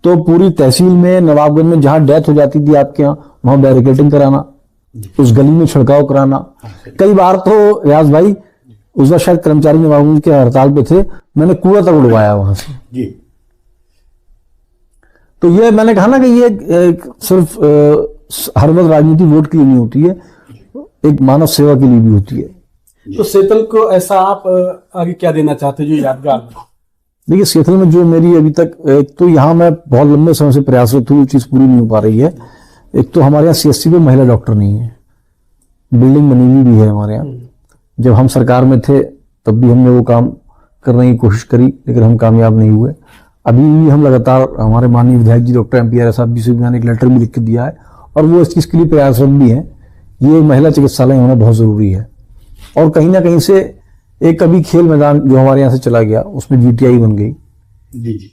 तो पूरी तहसील में, नवाबगंज में जहां डेथ हो जाती थी आपके यहाँ, वहां बैरिकेडिंग कराना, उस गली में छिड़काव कराना। कई बार तो रियाज भाई, उस वक्त शायद कर्मचारी नवाबगंज के हड़ताल पे थे, मैंने कूड़ा तक उड़वाया वहां से जी। तो ये मैंने कहा ना कि ये सिर्फ हर वक्त राजनीति वोट के लिए नहीं होती है, एक मानव सेवा के लिए भी होती है। तो सेथल को ऐसा आप आगे क्या देना चाहते हो जो यादगार? देखिए, सेथल में जो मेरी अभी तक, एक तो यहाँ मैं बहुत लंबे समय से प्रयासरत हूँ, चीज पूरी नहीं हो पा रही है। एक तो हमारे यहाँ सीएससी पे महिला डॉक्टर नहीं है, बिल्डिंग बनी हुई भी है हमारे यहाँ। जब हम सरकार में थे तब भी हमने वो काम करने की कोशिश करी, लेकिन हम कामयाब नहीं हुए। अभी भी हम लगातार, हमारे माननीय विधायक जी डॉक्टर MP साहब जी से भी मैंने एक लेटर भी लिख के दिया है और वो इस चीज के लिए प्रयासरत भी है। ये महिला चिकित्सालय होना बहुत जरूरी है। और कहीं ना कहीं से एक कभी खेल मैदान जो हमारे यहाँ से चला गया, उसमें GTI बन गई जी।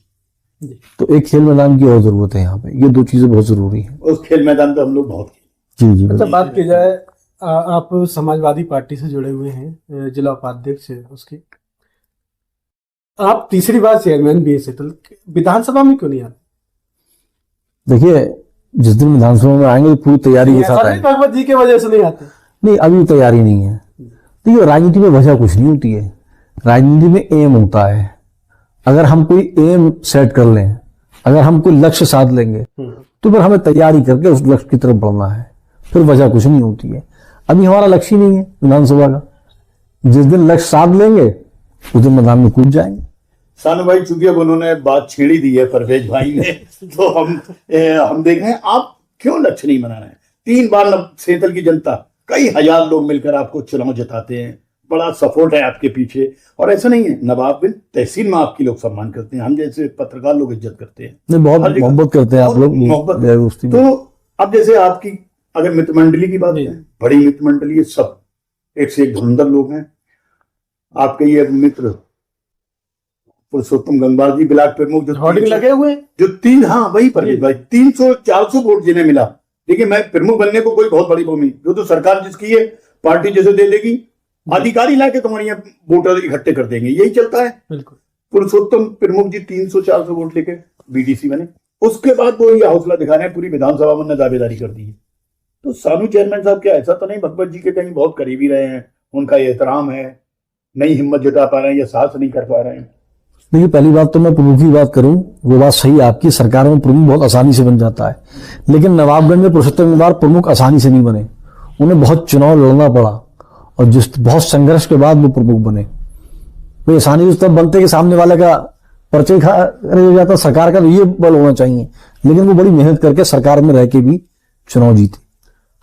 तो एक खेल मैदान की और जरूरत है यहाँ पे। ये दो चीजें बहुत जरूरी है। उस खेल मैदान पे हम लोग बहुत जी। अच्छा, बात की जाए, आप समाजवादी पार्टी से जुड़े हुए हैं, जिला उपाध्यक्ष है उसकी, आप तीसरी बार चेयरमैन भी है सेथल, विधानसभा में क्यों नहीं आते? देखिए, जिस दिन विधानसभा में आएंगे तो पूरी तैयारी के साथ आएंगे। भगवत जी की वजह से नहीं आते? नहीं, अभी तैयारी नहीं है। देखिए, राजनीति में वजह कुछ नहीं होती है। राजनीति में एम होता है। अगर हम कोई एम सेट कर लें, अगर हम कोई लक्ष्य साध लेंगे, तो फिर हमें तैयारी करके उस लक्ष्य की तरफ बढ़ना है, फिर वजह कुछ नहीं होती है। अभी हमारा लक्ष्य ही नहीं है विधानसभा का। जिस दिन लक्ष्य साध लेंगे उस दिन मैदान में कूद जाएंगे। सानू भाई, चूंकि अब उन्होंने बात छेड़ी दी है परवेज भाई ने, तो हम देख रहे हैं आप क्यों लक्ष्य नहीं बना रहे हैं। 3 बार सेंथल की जनता, कई हजार लोग मिलकर आपको चुनाव जिताते हैं, बड़ा सपोर्ट है आपके पीछे। और ऐसा नहीं है, नवाबगंज तहसील में आपकी लोग सम्मान करते हैं, हम जैसे पत्रकार लोग इज्जत करते हैं, नहीं बहुत मोहब्बत करते हैं आप लोग। मोहब्बत। तो अब जैसे आपकी अगर मित्र मंडली की बात है, बड़ी मित्र मंडली है, सब एक से एक धुरंधर लोग हैं। आपके ये मित्र पुरुषोत्तम गंगवार जी, ब्लॉक प्रमुख, जो लगे हुए जो हाँ वही परवेज भाई, 300-400 वोट जिन्हें मिला। देखिए, मैं प्रमुख बनने को कोई बहुत बड़ी भूमि, जो तो सरकार जिसकी है पार्टी जैसे दे देगी, अधिकारी लाके तुम्हारे यहाँ वोटर इकट्ठे कर देंगे, यही चलता है। बिल्कुल। पुरुषोत्तम प्रमुख जी 300-400 वोट लेके बीडीसी बने। उसके बाद वो ये हौसला दिखा रहे हैं, पूरी विधानसभा में दावेदारी कर दी है। तो सानू चेयरमैन साहब क्या ऐसा तो नहीं भगवत जी के कहीं बहुत करीबी रहे हैं, उनका एहतराम है, नहीं हिम्मत जुटा पा रहे हैं या साहस नहीं कर पा रहे हैं? देखिए, पहली बात तो मैं प्रमुख की बात करूं, वो बात सही है आपकी, सरकारों में प्रमुख बहुत आसानी से बन जाता है। लेकिन नवाबगंज में पुरुषोत्तम गंगवार प्रमुख आसानी से नहीं बने, उन्हें बहुत चुनाव लड़ना पड़ा और जिस बहुत संघर्ष के बाद वो प्रमुख बने। वो आसानी से तब बनते कि सामने वाले का पर्चे खा हो जाता। सरकार का तो ये बल होना चाहिए, लेकिन वो बड़ी मेहनत करके सरकार में रह के भी चुनाव जीते।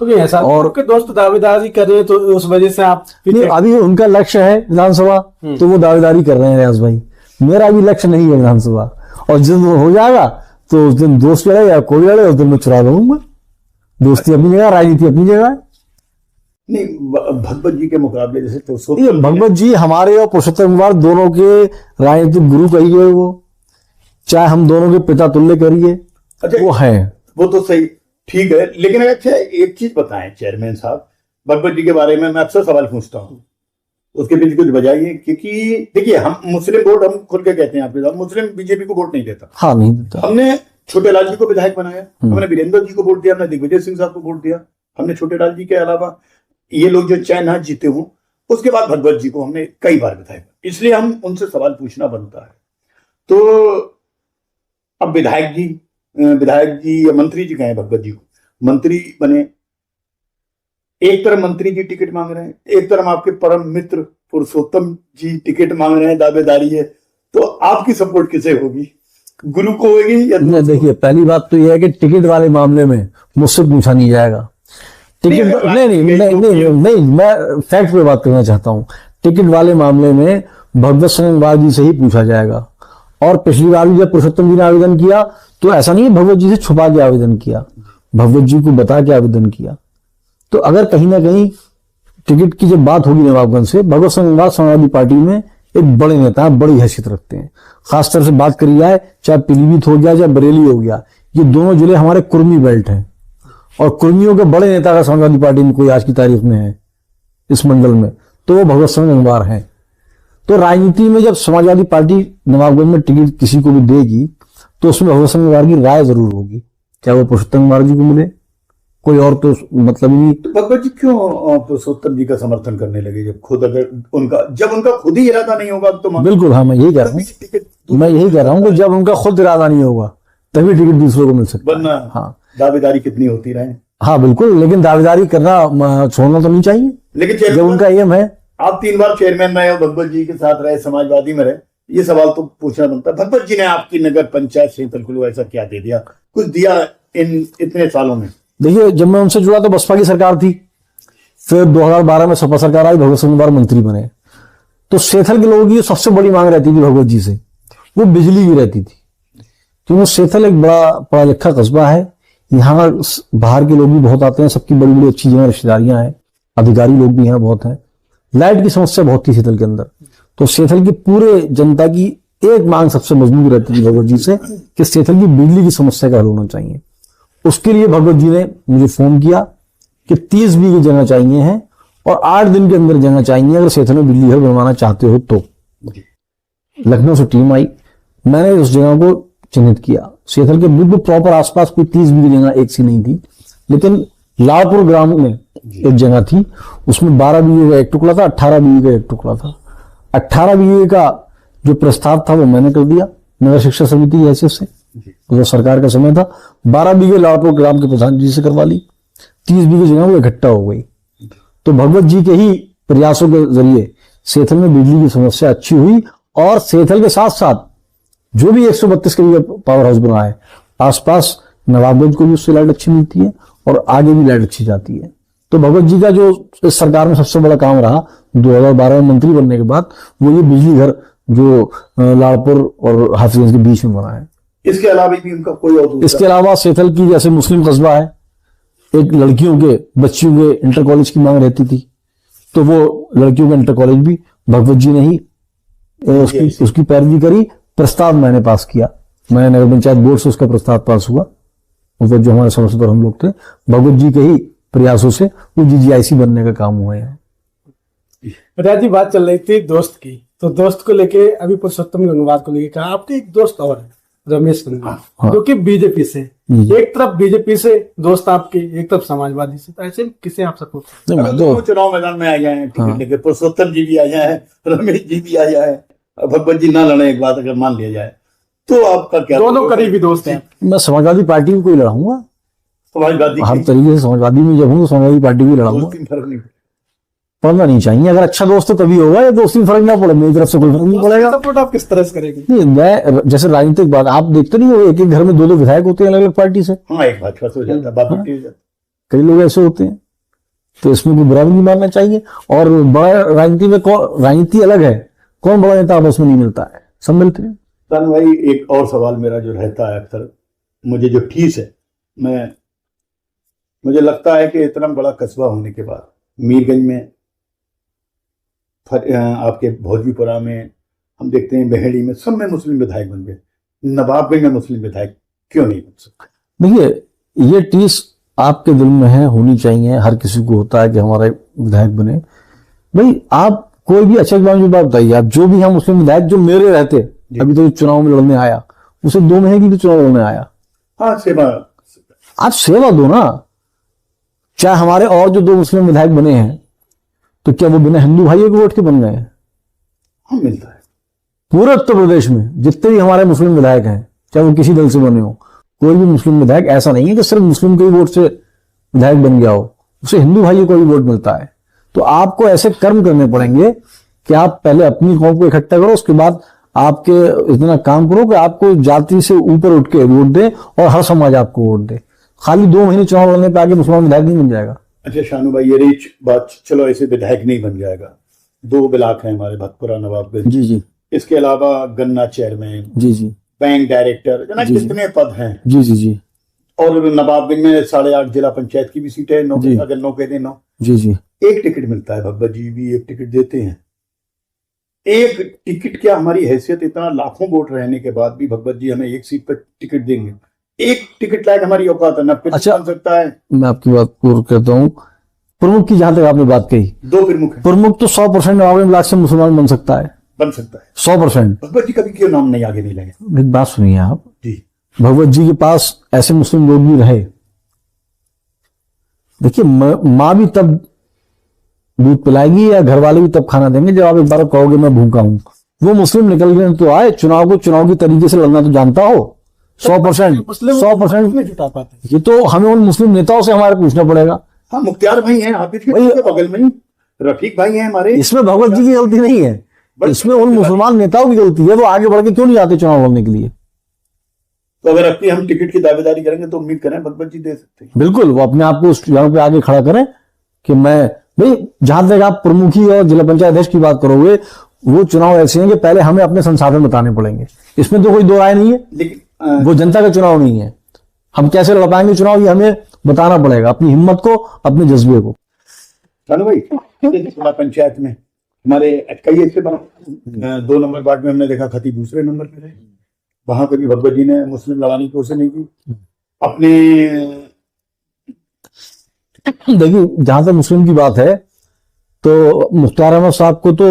तो क्या ऐसा और के दोस्त दावेदारी कर रहे हैं, तो उस वजह से आप अभी उनका लक्ष्य है विधानसभा, तो वो दावेदारी कर रहे हैं रियाज भाई। मेरा भी लक्ष्य नहीं है विधानसभा, और जिस दिन हो जाएगा तो उस दिन दोस्त लड़े या कोई लड़े, उस दिन मैं चुरा लूंगा। दोस्ती अपनी जगह, राजनीति अपनी जगह है। नहीं, भगवत जी के मुकाबले जैसे तो ये भगवत जी हमारे और पुरुषोत्तम गंगवार दोनों के राजनीतिक गुरु कहिए, वो चाहे हम दोनों के पिता तुल्य करिए, अच्छा, वो है। वो तो सही, ठीक है। लेकिन अच्छा, एक चीज बताएं चेयरमैन साहब, भगवत जी के बारे में मैं अक्सर सवाल पूछता हूँ, उसके पीछे कुछ बजाइए। क्योंकि देखिए, हम मुस्लिम वोट, हम खुल के कहते हैं आपके साथ, मुस्लिम बीजेपी को वोट नहीं देता। हाँ, नहीं देता। हमने छोटे लाल जी को विधायक बनाया, हमने वीरेंद्र जी को वोट दिया, हमने दिग्विजय सिंह साहब को वोट दिया, हमने छोटे लाल जी के अलावा ये लोग जो चाहे ना जीते हों, उसके बाद भगवत जी को हमने कई बार विधायक, इसलिए हम उनसे सवाल पूछना बनता है। तो अब विधायक जी या मंत्री जी कहें, भगवत जी को मंत्री बने, एक तरफ मंत्री जी टिकट मांग रहे हैं, एक तरफ आपके परम मित्र पुरुषोत्तम जी टिकट मांग रहे हैं, दावेदारी है, तो आपकी सपोर्ट किसे होगी? गुरु को होगी या? देखिए, पहली बात तो यह है कि टिकट वाले मामले में मुझसे पूछा नहीं जाएगा। टिकट नहीं, मैं फैक्ट पे बात करना चाहता हूँ। टिकट वाले मामले में भगवत सिंह गंगवार जी से ही पूछा जाएगा। और पिछली बार भी जब पुरुषोत्तम जी ने आवेदन किया, तो ऐसा नहीं है भगवत जी से छुपा के आवेदन किया, भगवत जी को बता के आवेदन किया। तो अगर कहीं ना कहीं टिकट की जब बात होगी नवाबगंज से, भगवत सिंह गंगवार समाजवादी पार्टी में एक बड़े नेता, बड़ी हैसियत रखते हैं। खासतौर से बात करी जाए, चाहे पीलीभीत हो गया, चाहे बरेली हो गया, ये दोनों जिले हमारे कुर्मी बेल्ट हैं, और कुर्मियों के बड़े नेता का समाजवादी पार्टी में कोई आज की तारीख में है इस मंडल में, तो वो भगवत सिंह गंगवार हैं। तो राजनीति में जब समाजवादी पार्टी नवाबगंज में टिकट किसी को भी देगी, तो उसमें भगवत सिंह गंगवार की राय जरूर होगी, चाहे वो पुरुषोत्तम गंगवार जी को मिले, कोई और तो मतलब ही नहीं। तो भगवत जी क्यों पुरुषोत्तम जी का समर्थन करने लगे, जब खुद उनका खुद ही इरादा नहीं होगा तो? बिल्कुल, हाँ, मैं यही कह रहा हूँ कि जब उनका खुद इरादा नहीं होगा तभी टिकट दूसरों को मिल सकता है। हाँ, दावेदारी कितनी होती रहे। हाँ बिल्कुल, लेकिन दावेदारी करना छोड़ना तो नहीं चाहिए, लेकिन जब उनका एम है। आप 3 बार चेयरमैन रहे, भगवत जी के साथ रहे, समाजवादी में रहे, ये सवाल तो पूछना बनता है। भगवत जी ने आपकी नगर पंचायत सेंथल को ऐसा क्या दे दिया, कुछ दिया इन इतने सालों में? देखिए, जब मैं उनसे जुड़ा तो बसपा की सरकार थी, फिर 2012 में सपा सरकार आई, भगवत सिंह गंगवार मंत्री बने। तो सेथल के लोगों की सबसे बड़ी मांग रहती थी भगवत जी से, वो बिजली की रहती थी। क्योंकि सेथल एक बड़ा पढ़ा लिखा कस्बा है, यहाँ बाहर के लोग भी बहुत आते हैं, सबकी बड़ी बड़ी अच्छी जगह रिश्तेदारियां हैं, अधिकारी लोग भी यहाँ बहुत हैं। लाइट की समस्या बहुत थी सेथल के अंदर, तो सेथल की पूरे जनता की एक मांग सबसे मजबूत रहती थी भगवत जी से कि सेथल की बिजली की समस्या का हल होना चाहिए। उसके लिए भगवत जी ने मुझे फोन किया कि 30 बीघे जगह चाहिए है और 8 दिन के अंदर जगह चाहिए, अगर सेथल में बिजली घर बनवाना चाहते हो तो। लखनऊ से टीम आई, मैंने उस जगह को चिन्हित किया। सेथल के बिल्कुल प्रॉपर आसपास कोई 30 बीघे जगह एक सी नहीं थी, लेकिन लालपुर ग्राम में एक जगह थी, उसमें 12 बीघे का एक टुकड़ा था, 18 बीघे का एक टुकड़ा था। 18 बीघे का जो प्रस्ताव था वो मैंने कर दिया नगर शिक्षा समिति की हैसियत से, तो सरकार का समय था। 12 बीघे लालपुर ग्राम के प्रधान जी से करवा ली, 30 बीघे जगह वो इकट्ठा हो गई। तो भगवत जी के ही प्रयासों के जरिए सेथल में बिजली की समस्या अच्छी हुई, और सेथल के साथ साथ जो भी 132 के पावर हाउस बना है आसपास नवाबगंज को भी उससे लाइट अच्छी मिलती है और आगे भी लाइट अच्छी जाती है। तो भगवत जी का जो इस सरकार में सबसे बड़ा काम रहा 2012 में मंत्री बनने के बाद, वो ये बिजली घर जो लालपुर और हाफिजगंज के बीच में बना है। इसके अलावा भी उनका कोई और दूसरा? इसके अलावा सेथल की जैसे मुस्लिम कस्बा है, एक लड़कियों के बच्चियों के इंटर कॉलेज की मांग रहती थी, तो वो लड़कियों का इंटर कॉलेज भी भगवत जी ने ही उसकी पैरवी करी। प्रस्ताव मैंने पास किया, मैं नगर पंचायत बोर्ड से उसका प्रस्ताव पास हुआ, और जो हमारे सदस्य हम लोग थे, भगवत जी के ही प्रयासों से वो GGIC बनने का काम हुआ है। प्रयास जी, बात चल रही थी दोस्त की, तो दोस्त को लेके अभी पुरुषोत्तम गंगवार को लेके कहा, आपके एक दोस्त और है रमेश गंगवार, जो कि बीजेपी से, एक तरफ बीजेपी से दोस्त आपके, एक तरफ समाजवादी से, तो ऐसे किसे आप सपोर्ट? तो चुनाव मैदान में आ जाए हैं, टिकट लेके पुरुषोत्तम जी भी आ जाए, रमेश जी भी आ जाए, भगवत जी ना लड़े, एक बात अगर मान लिया जाए तो आपका क्या? दोनों करीबी दोस्त हैं। मैं समाजवादी पार्टी को ही लड़ाऊंगा, समाजवादी हर तरीके से समाजवादी में जब हूँ तो समाजवादी पार्टी को लड़ाऊंगा। फर्क नहीं पड़ना नहीं चाहिए, अगर अच्छा दोस्त तो तभी होगा, या दोस्ती में फर्क ना पड़े, मेरी तरफ से कोई फर्क नहीं पड़ेगा। सपोर्ट आप किस तरह से करेंगे? नहीं, मैं जैसे राजनीतिक बात आप देखते नहीं हो, एक एक घर में 2-2 विधायक होते हैं अलग अलग पार्टी से। हाँ, एक भाजपा से हो जाता है, बापू हो जाता, कई लोग ऐसे होते हैं, तो इसमें कोई बुरा भी नहीं मानना चाहिए। और बड़ा राजनीति में राजनीति अलग है, कौन बड़ा नेता आपस में नहीं मिलता है, सब मिलते हैं। तान भाई, एक और सवाल मेरा जो रहता है अक्सर, मुझे जो ठीस है, मुझे लगता है कि इतना बड़ा कस्बा होने के बाद मीरगंज में, आपके भोजपुरा में, हम देखते हैं बहेड़ी में, सब में मुस्लिम विधायक बन गए, नवाबगंज में मुस्लिम विधायक क्यों नहीं बन सकते? देखिए, ये टीस आपके दिल में है, होनी चाहिए, हर किसी को होता है कि हमारा विधायक बने। भाई आप कोई भी अच्छा बात बताइए, आप जो भी हम मुस्लिम विधायक जो मेरे रहते, अभी तो चुनाव में लड़ने आया, उसे 2 महीने की भी चुनाव लड़ने आया। हाँ, सेवा, आप सेवा दो ना। चाहे हमारे और जो 2 मुस्लिम विधायक बने हैं, तो क्या वो बिना हिंदू भाइयों के वोट के बन गए? हाँ, मिलता है। पूरे उत्तर प्रदेश में जितने भी हमारे मुस्लिम विधायक हैं, चाहे वो किसी दल से बने हो, कोई भी मुस्लिम विधायक ऐसा नहीं है कि सिर्फ मुस्लिम के ही वोट से विधायक बन गया हो, उसे हिंदू भाइयों को भी वोट मिलता है। तो आपको ऐसे कर्म करने पड़ेंगे कि आप पहले अपनी कौम को इकट्ठा करो, उसके बाद आपके इतना काम करो कि आपको जाति से ऊपर उठ के वोट दे और हर समाज आपको वोट दे। खाली 2 महीने चुनाव लड़ने पे आगे मुसलमान विधायक नहीं बन जाएगा। अच्छा शानू भाई, ये रीच बात, चलो ऐसे विधायक नहीं बन जाएगा। 2 ब्लॉक हैं हमारे, भतपुरा, नवाबगंज। जी जी। इसके अलावा गन्ना चेयरमैन, जी जी, बैंक डायरेक्टर, जना कितने पद हैं। जी जी जी। और नवाबगंज में 8.5 जिला पंचायत की भी सीट है, 9 अगर 9 कह दें 9। जी जी। एक टिकट मिलता है, भगवत जी भी एक टिकट देते हैं। एक टिकट क्या, हमारी हैसियत, इतना लाखों वोट रहने के बाद भी भगवत जी हमें एक सीट पर टिकट देंगे? एक टिकट लायक हमारी औकात है ना, कुछ अच्छा, बन सकता है। मैं आपकी बात पूर्ण करता हूँ। प्रमुख की जहां तक आपने बात कही, 2 प्रमुख हैं। प्रमुख तो 100% नवाबगंज ब्लॉक से मुसलमान बन सकता है, बन सकता है 100%। भगवत जी कभी क्यों नाम नहीं आगे नहीं लगे? एक बात सुनिए आप जी, भगवत जी के पास ऐसे मुस्लिम लोग भी रहे। देखिए, माँ भी तब दूध पिलाएगी या घर वाले भी तब खाना देंगे जब आप एक बार कहोगे मैं भूखा हूं। वो मुस्लिम निकल गए तो आए, चुनाव को चुनाव की तरीके से लड़ना तो जानता हो। 100% 100% नहीं जुटा पाते। ये तो हमें उन मुस्लिम नेताओं से हमारे पूछना पड़ेगा। हाँ, मुख्तियार भाई हैं, हाफिज के बगल में ही रफीक भाई हैं हमारे। इसमें भगवत जी की गलती नहीं है, इसमें उन मुसलमान नेताओं की गलती है। वो आगे बढ़ के क्यों नहीं आते चुनाव लड़ने के लिए? तो अगर अपनी हम टिकट की दावेदारी करेंगे तो उम्मीद करें भगवत जी दे सकते हैं। बिल्कुल, वो अपने आप को उस जगह पे आगे खड़ा करें कि मैं, भाई जहां तक आप प्रमुखी और जिला पंचायत अध्यक्ष की बात करोगे, वो चुनाव ऐसे हैं कि पहले हमें अपने संसाधन बताने पड़ेंगे। इसमें तो कोई दो राय नहीं है, लेकिन वो जनता का चुनाव नहीं है। हम कैसे लड़ पाएंगे चुनाव, ये हमें बताना पड़ेगा, अपनी हिम्मत को, अपने जज्बे को। चलो भाई, जिला पंचायत में हमारे कई ऐसे 2 नंबर वार्ड में हमने देखा खतीब दूसरे नंबर पे रहे, वहां पे भी भगवत जी ने मुस्लिम लड़ाने की कोशिश नहीं की अपने। देखिए, जहां तक मुस्लिम की बात है तो मुख्तार अहमद साहब को तो,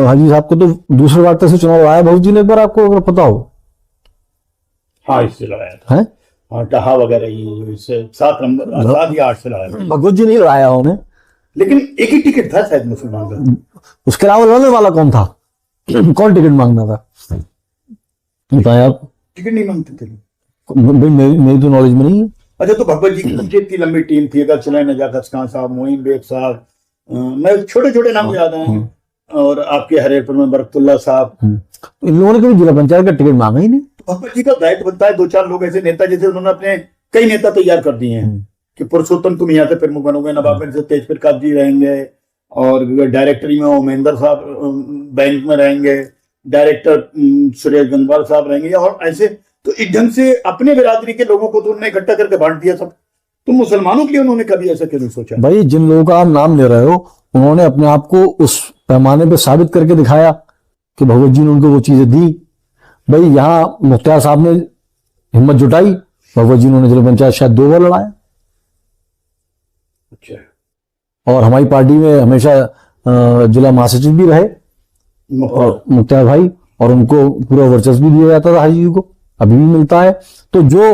हाजी साहब को तो दूसरे वार्ड से चुनाव लड़ाया भगवत जी ने, एक बार आपको अगर पता हो। हाँ, इससे लड़ाया था है, हाँ, टहा वगैरह ये, इससे 7 नंबर 7 या 8 से लड़ाया था। भगवत जी नहीं लड़ाया उन्हें, लेकिन एक ही टिकट था शायद मुसलमान का। उसके अलावा लड़ने वाला कौन था? कौन टिकट मांगना था बताया आप? टिकट नहीं मांगते थे। भाई मेरी तो नॉलेज में नहीं है। अच्छा, तो भगवत जी की इतनी लंबी टीम थी, अगर चले नजाकत खान साहब, मोइन बेग साहब, मैं छोटे छोटे नाम याद आए, और आपके हरियाणा में बरकतुल्ला साहब, इन लोगों ने कभी जिला पंचायत का टिकट मांगा ही नहीं। भगवत जी का दायित्व बनता है 2-4 लोग ऐसे नेता, जैसे उन्होंने अपने कई नेता तैयार कर दिए हैं कि पुरुषोत्तम तुम यहाँ से प्रमुख बनोगे, नवाबगंज से तेज प्रकाश जी रहेंगे, और डायरेक्टरी में उमेंद्र साहब बैंक में रहेंगे, डायरेक्टर सुरेश गंगवाल साहब रहेंगे, और ऐसे। तो इस ढंग से अपने बिरादरी के लोगों को तो उन्होंने इकट्ठा करके बांट दिया सब। तो मुसलमानों के लिए उन्होंने कभी ऐसा क्यों नहीं सोचा? भाई जिन लोगों का आप नाम ले रहे हो, उन्होंने अपने आप को उस पैमाने पे साबित करके दिखाया कि भगवत जी ने उनको वो चीजें दी। भाई यहाँ मुख्तार साहब ने हिम्मत जुटाई, भगवत जी ने जिला पंचायत शायद 2 बार लड़ाया। अच्छा। और हमारी पार्टी में हमेशा जिला महासचिव भी रहे और मुख्तार भाई, और उनको पूरा वर्चस्व भी दिया जाता था हाजी जी को, अभी भी मिलता है। तो जो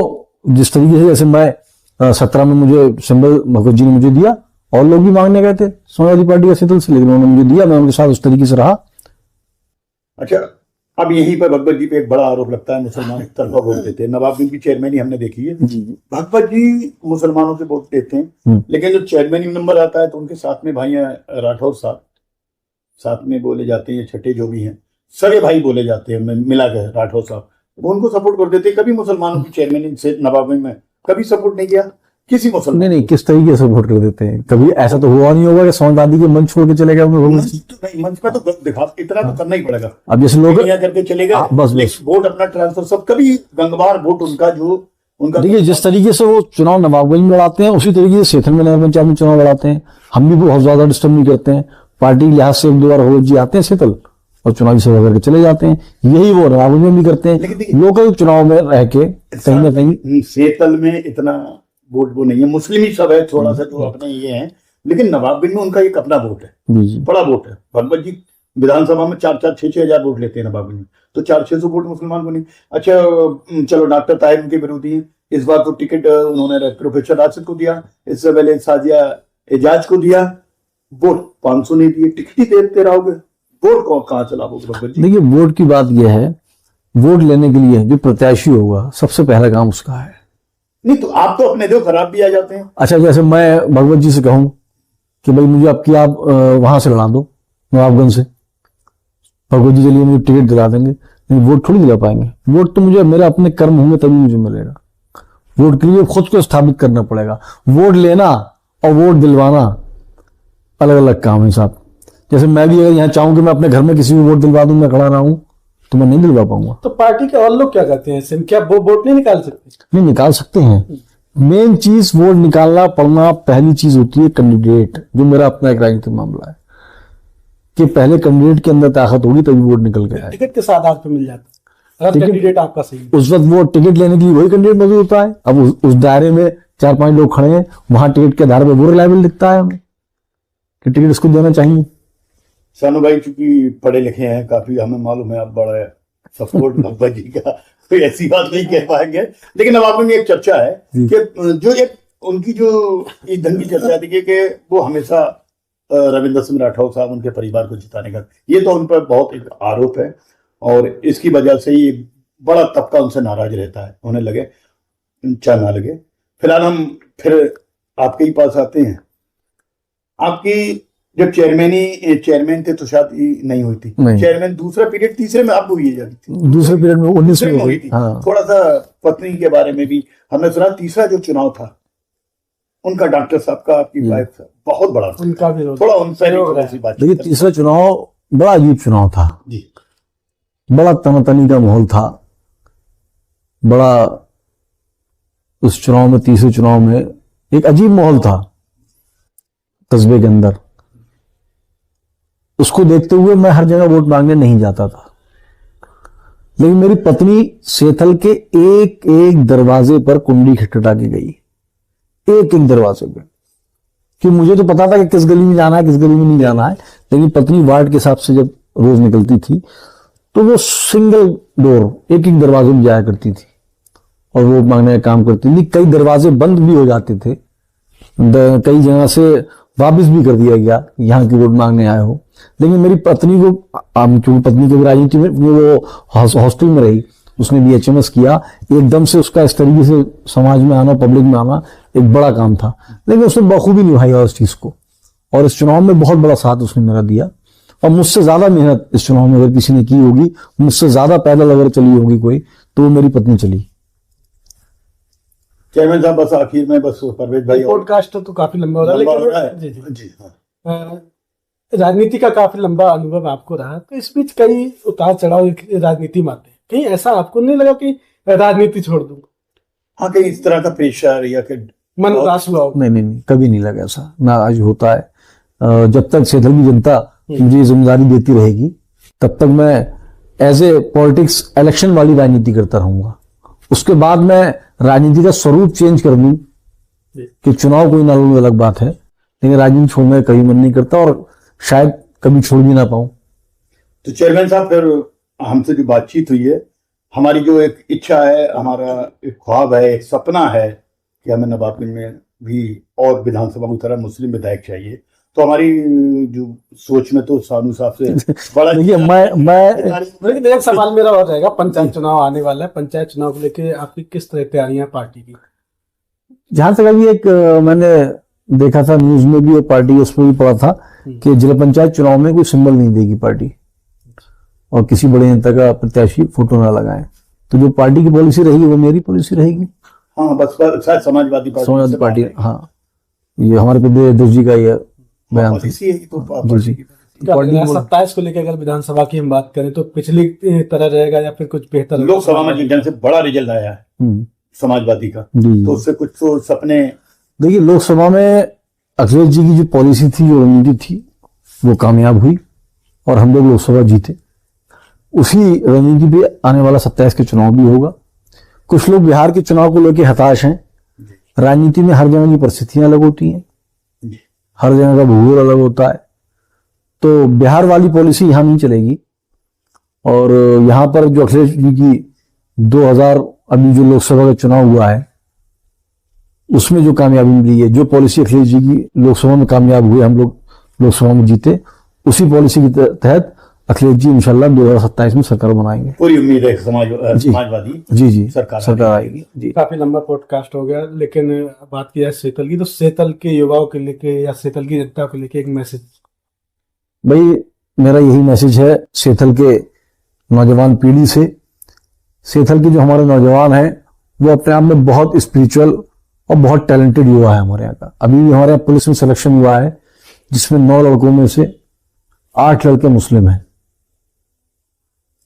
जिस तरीके से, जैसे मैं 17 में मुझे सिंबल भगवत जी ने मुझे दिया, और लोग भी मांगने गए थे समाजवादी पार्टी का शीतल से, लेकिन उन्होंने मुझे दिया, मैं उनके साथ उस तरीके से रहा। अच्छा, अब यहीं पर भगवत जी पे एक बड़ा आरोप लगता है, मुसलमान एक तरफा वोट देते हैं। नवाबगंज की चेयरमैन हमने देखी है, भगवत जी मुसलमानों से वोट देते हैं, लेकिन जब चेयरमैन नंबर आता है तो उनके साथ में भाई हैं राठौर साहब, साथ में बोले जाते हैं, छठे जो भी हैं सगे भाई बोले जाते हैं, मिला गए राठौर साहब, वो उनको सपोर्ट कर देते हैं। कभी मुसलमानों की चेयरमैन से नवाबगंज में कभी सपोर्ट नहीं किया किसी मुसलमान? नहीं, किस तरीके से वोट कर देते हैं? कभी ऐसा तो हुआ नहीं होगा कि सोनदादी के मंच छोड़ के चले गए मंच पे तो दिखा, इतना तो करना ही पड़ेगा। अब जैसे लोग करके चलेगा, बस वोट अपना ट्रांसफर सब, कभी गंगवार वोट उनका जो उनका। देखिए, जिस तरीके से वो चुनाव नवाबगंज में लड़ाते हैं, उसी तरीके से सेथल में नगर पंचायत में चुनाव लड़ाते हैं। हम भी बहुत ज्यादा डिस्टर्ब नहीं करते हैं, पार्टी के लिहाज से 1-2 बार भगवत जी आते हैं सेथल और चुनावी सभा करके चले जाते हैं। यही वो नवाबगंज में भी करते हैं, लोकल चुनाव में रह के कहीं ना कहीं। सेतल में इतना वोट वो नहीं है, मुस्लिम ही सब है थोड़ा सा जो अपने ये हैं, लेकिन नवाबगंज में उनका एक अपना वोट है, बड़ा वोट है। भगवत जी विधानसभा में 4-4, 6-6 हजार वोट लेते हैं नवाबगंज में, तो 400-600 वोट मुसलमान को नहीं। अच्छा चलो, डॉक्टर ताहिर उनके विरोधी हैं, इस बार तो टिकट उन्होंने प्रोफेसर राशिद को दिया, इससे पहले साजिया एजाज को दिया, वोट 500 नहीं दिए, टिकट ही देते रहोगे, वोट को कहाँ चलाओगे भगवत जी? देखिए, वोट की बात यह है, वोट लेने के लिए जो प्रत्याशी होगा सबसे पहला काम उसका है। नहीं तो आप तो अपने दो खराब भी आ जाते हैं। अच्छा, जैसे मैं भगवत जी से कहूं कि भाई मुझे आप वहां से लड़ा दो नवाबगंज से, भगवत जी चलिए मुझे टिकट दिला देंगे, लेकिन वोट थोड़ी दिला पाएंगे। वोट तो मुझे मेरे अपने कर्म होंगे तभी मुझे मिलेगा। वोट के लिए खुद को स्थापित करना पड़ेगा। वोट लेना और वोट दिलवाना अलग अलग काम है साहब। जैसे मैं भी अगर यहाँ चाहूं कि मैं अपने घर में किसी को वोट दिलवा दूं, मैं खड़ा रहा हूं, तो मैं नहीं दिलवा पाऊंगा। तो पार्टी के और लोग क्या कहते हैं, क्या वो वोट नहीं निकाल सकते? नहीं, निकाल सकते हैं। मेन चीज वोट निकालना पड़ना पहली चीज होती है कैंडिडेट, जो मेरा अपना एक राजनीतिक मामला है कि पहले कैंडिडेट के अंदर ताकत होगी तभी वोट निकल के आए। टिकट किस आधार पर मिल जाता है अगर कैंडिडेट आपका सही? उस वक्त वो टिकट लेने के लिए वही कैंडिडेट मौजूद होता है। अब उस दायरे में 4-5 लोग खड़े हैं, वहां टिकट के आधार पर वो रिलायबल दिखता है हमें कि टिकट इसको देना चाहिए। सानू भाई चूंकि पढ़े लिखे हैं काफी, हमें मालूम है आप बड़ा सपोर्ट भगवत जी का, कोई ऐसी बात नहीं कह पाएंगे, लेकिन नवाबगंज में एक चर्चा है कि जो एक उनकी जो इस ढंग की चर्चा थी कि वो हमेशा रविंद्र सिंह राठौर साहब उनके परिवार को जिताने का, ये तो उन पर बहुत एक आरोप है, और इसकी वजह से ये बड़ा तबका उनसे नाराज रहता है, उन्हें लगे चाहे ना लगे। फिलहाल हम फिर आपके ही पास आते हैं। आपकी जब चेयरमैन थे तो शादी नहीं हुई थी, चेयरमैन दूसरा पीरियड, तीसरे में आप हुई है, दूसरे पीरियड में 19 में हुई थी। हाँ। थोड़ा सा पत्नी के बारे में भी हमने सुना, तीसरा जो चुनाव था उनका डॉक्टर साहब का, आपकी वाइफ का बहुत बड़ा, उनका भी थोड़ा उनसे बात। देखिए, तीसरा चुनाव बड़ा अजीब चुनाव था जी, बड़ा तनातनी का माहौल था, बड़ा उस चुनाव में, तीसरे चुनाव में एक अजीब माहौल था कस्बे के अंदर। उसको देखते हुए मैं हर जगह वोट मांगने नहीं जाता था, लेकिन मेरी पत्नी सेथल के एक एक दरवाजे पर कुंडी खटखटा के गई, एक एक दरवाजे पे, कि मुझे तो पता था कि किस गली में जाना है किस गली में नहीं जाना है, लेकिन पत्नी वार्ड के हिसाब से जब रोज निकलती थी तो वो सिंगल डोर एक एक दरवाजे में जाया करती थी और वोट मांगने का काम करती थी। कई दरवाजे बंद भी हो जाते थे, कई जगह से वापस भी कर दिया गया, यहाँ की वोट मांगने आए हो। लेकिन मेरी पत्नी को, क्योंकि पत्नी की राजनीति में वो हॉस्टल में रही, उसने भी HMS किया, एकदम से उसका इस तरीके से समाज में आना, पब्लिक में आना एक बड़ा काम था, लेकिन उसने बखूबी निभाया उस चीज को, और इस चुनाव में बहुत बड़ा साथ उसने मेरा दिया। और मुझसे ज्यादा मेहनत इस चुनाव में अगर किसी ने की होगी, मुझसे ज्यादा पैदल अगर चली होगी कोई, तो वो मेरी पत्नी चली। चेयरमैन साहब, बस आखिर में बस परवेज भाई, पॉडकास्ट तो काफी लंबा हो रहा है, लंबा हो लेकिन रहा है। जी जी जी हाँ। राजनीति का काफी लंबा अनुभव आपको रहा, तो इस बीच कई उतार चढ़ाव राजनीति में आते हैं, कहीं ऐसा आपको नहीं लगा कि राजनीति छोड़ दूं, हाँ, कहीं इस तरह का प्रेशर या कि मन उदास हुआ हो? नहीं, कभी नहीं लगा ऐसा, ना आज होता है। जब तक सेठल की जनता मुझे ये जिम्मेदारी देती रहेगी, तब तक मैं एज ए पॉलिटिक्स इलेक्शन वाली राजनीति करता रहूंगा। उसके बाद मैं राजनीति का स्वरूप चेंज कर दूं कि चुनाव कोई ना लूं, अलग बात है, लेकिन राजनीति छोड़ने का कभी मन नहीं करता, और शायद कभी छोड़ भी ना पाऊं। तो चेयरमैन साहब, फिर हमसे जो बातचीत हुई है, हमारी जो एक इच्छा है, हमारा एक ख्वाब है, एक सपना है कि हमें नवाबगंज में भी और विधानसभा की तरह मुस्लिम विधायक चाहिए। तो हमारी जो सोच में तो सानू साहब से बड़ा देखिए, मैं लेकिन एक सवाल मेरा और रहेगा, पंचायत चुनाव आने वाला है, पंचायत चुनाव को लेके आपकी किस तरह तैयारियां पार्टी की? जहां तक अभी एक मैंने देखा था न्यूज में भी और पार्टी उसमें भी पढ़ा था कि जिला पंचायत चुनाव में कोई सिंबल नहीं देगी पार्टी, और किसी बड़े नेता का प्रत्याशी फोटो ना लगाए। तो जो पार्टी की पॉलिसी रहेगी वो मेरी पॉलिसी रहेगी। हाँ, बस शायद समाजवादी पार्टी, हाँ, ये हमारे प्रदेश जी का ये बयान था। पॉलिसी है तो जी। तो 27 को लेकर अगर विधानसभा की हम बात करें तो पिछली तरह रहेगा या फिर कुछ बेहतर? लोकसभा में जिनसे बड़ा रिजल्ट आया है समाजवादी का, तो उससे कुछ तो सपने। देखिए, लोकसभा में अखिलेश जी की जो पॉलिसी थी, जो रणनीति थी, वो कामयाब हुई और हम लोग लोकसभा जीते। उसी रणनीति पे आने वाला 27 के चुनाव भी होगा। कुछ लोग बिहार के चुनाव को लेकर हताश हैं। राजनीति में हर जगह की परिस्थितियां अलग होती हैं, हर जगह का भूगोल अलग होता है, तो बिहार वाली पॉलिसी यहां नहीं चलेगी। और यहां पर जो अखिलेश जी की 2000 अभी जो लोकसभा का चुनाव हुआ है, उसमें जो कामयाबी मिली है, जो पॉलिसी अखिलेश जी की लोकसभा में कामयाब हुई, हम लोग लोकसभा में जीते, उसी पॉलिसी के तहत अखिलेश जी इंशाल्लाह 2027 में सरकार बनाएंगे। पूरी उम्मीद है समाजवादी जी सरकार आएगी। जी, काफी लंबा पॉडकास्ट हो गया, लेकिन बात की जाए सेतल की, तो सेतल के युवाओं के लेके या सेतल की जनता को लेके एक मैसेज। भाई, मेरा यही मैसेज है सेथल के नौजवान पीढ़ी से। सेथल के जो हमारे नौजवान हैं, वो अपने आप में बहुत स्पिरिचुअल और बहुत टैलेंटेड युवा है हमारे यहाँ का। अभी भी हमारे यहाँ पुलिस में सिलेक्शन हुआ है, जिसमें 9 लड़कों में से 8 लड़के मुस्लिम हैं,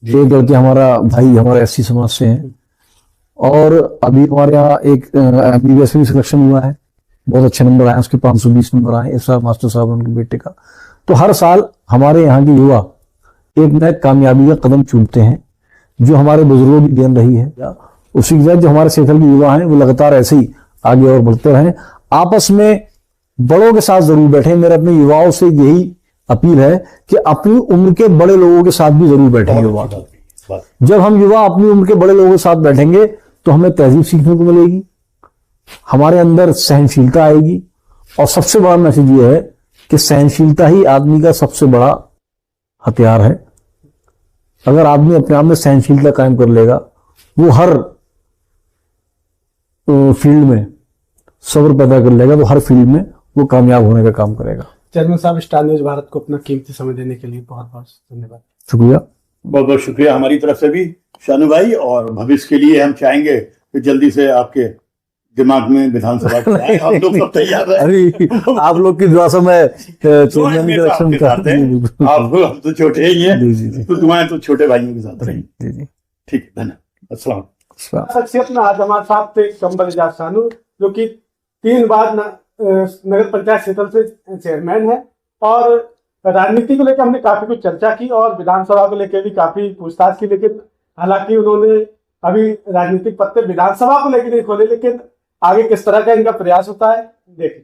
एक लड़के हमारा भाई हमारे SC समाज से हैं, और अभी हमारे यहाँ एक MBBS में सिलेक्शन हुआ है, बहुत अच्छे नंबर आए, उसके 520 नंबर आए इस साल, मास्टर साहब उनके बेटे का। तो हर साल हमारे यहाँ के युवा एक नए कामयाबी का कदम चूमते हैं, जो हमारे बुजुर्गों की देन रही है। उसी के साथ जो हमारे सेथल के युवा हैं, वो लगातार ऐसे ही आगे और बढ़ते रहें। आपस में बड़ों के साथ जरूर बैठे। मेरे अपने युवाओं से यही अपील है कि अपनी उम्र के बड़े लोगों के साथ भी जरूर बैठेंगे। युवा, जब हम युवा अपनी उम्र के बड़े लोगों के साथ बैठेंगे तो हमें तहजीब सीखने को मिलेगी, हमारे अंदर सहनशीलता आएगी। और सबसे बड़ा मैसेज ये है कि सहनशीलता ही आदमी का सबसे बड़ा हथियार है। अगर आदमी अपने आप में सहनशीलता कायम कर लेगा, वो हर फील्ड में सब्र पैदा कर लेगा, तो हर फील्ड में वो कामयाब होने का काम करेगा। चेयरमैन साहब, स्टार न्यूज भारत को अपना कीमती समय देने के लिए बहुत बहुत धन्यवाद। शुक्रिया, बहुत बहुत शुक्रिया हमारी तरफ से भी शानू भाई। और भविष्य के लिए हम चाहेंगे कि जल्दी से आपके दिमाग में विधानसभा हम लोग सब तैयार हैं। अरे, आप लोग की दुआ से मैं चेयरमैन के इलेक्शन का, आप हम तो छोटे ही हैं, तो दुआएं तो छोटे भाइयों के साथ रहें। जी, ठीक, धन्यवाद, अस्सलाम। शख्सियत में आज हमारे साथ थे कंबल एजाज सानू, जो कि 3 बार नगर पंचायत सेतल से चेयरमैन है, और राजनीति को लेकर हमने काफी कुछ चर्चा की और विधानसभा को लेकर भी काफी पूछताछ की। लेकिन हालांकि उन्होंने अभी राजनीतिक पत्ते विधानसभा को लेकर नहीं खोले, लेकिन आगे किस तरह का इनका प्रयास होता है देखें।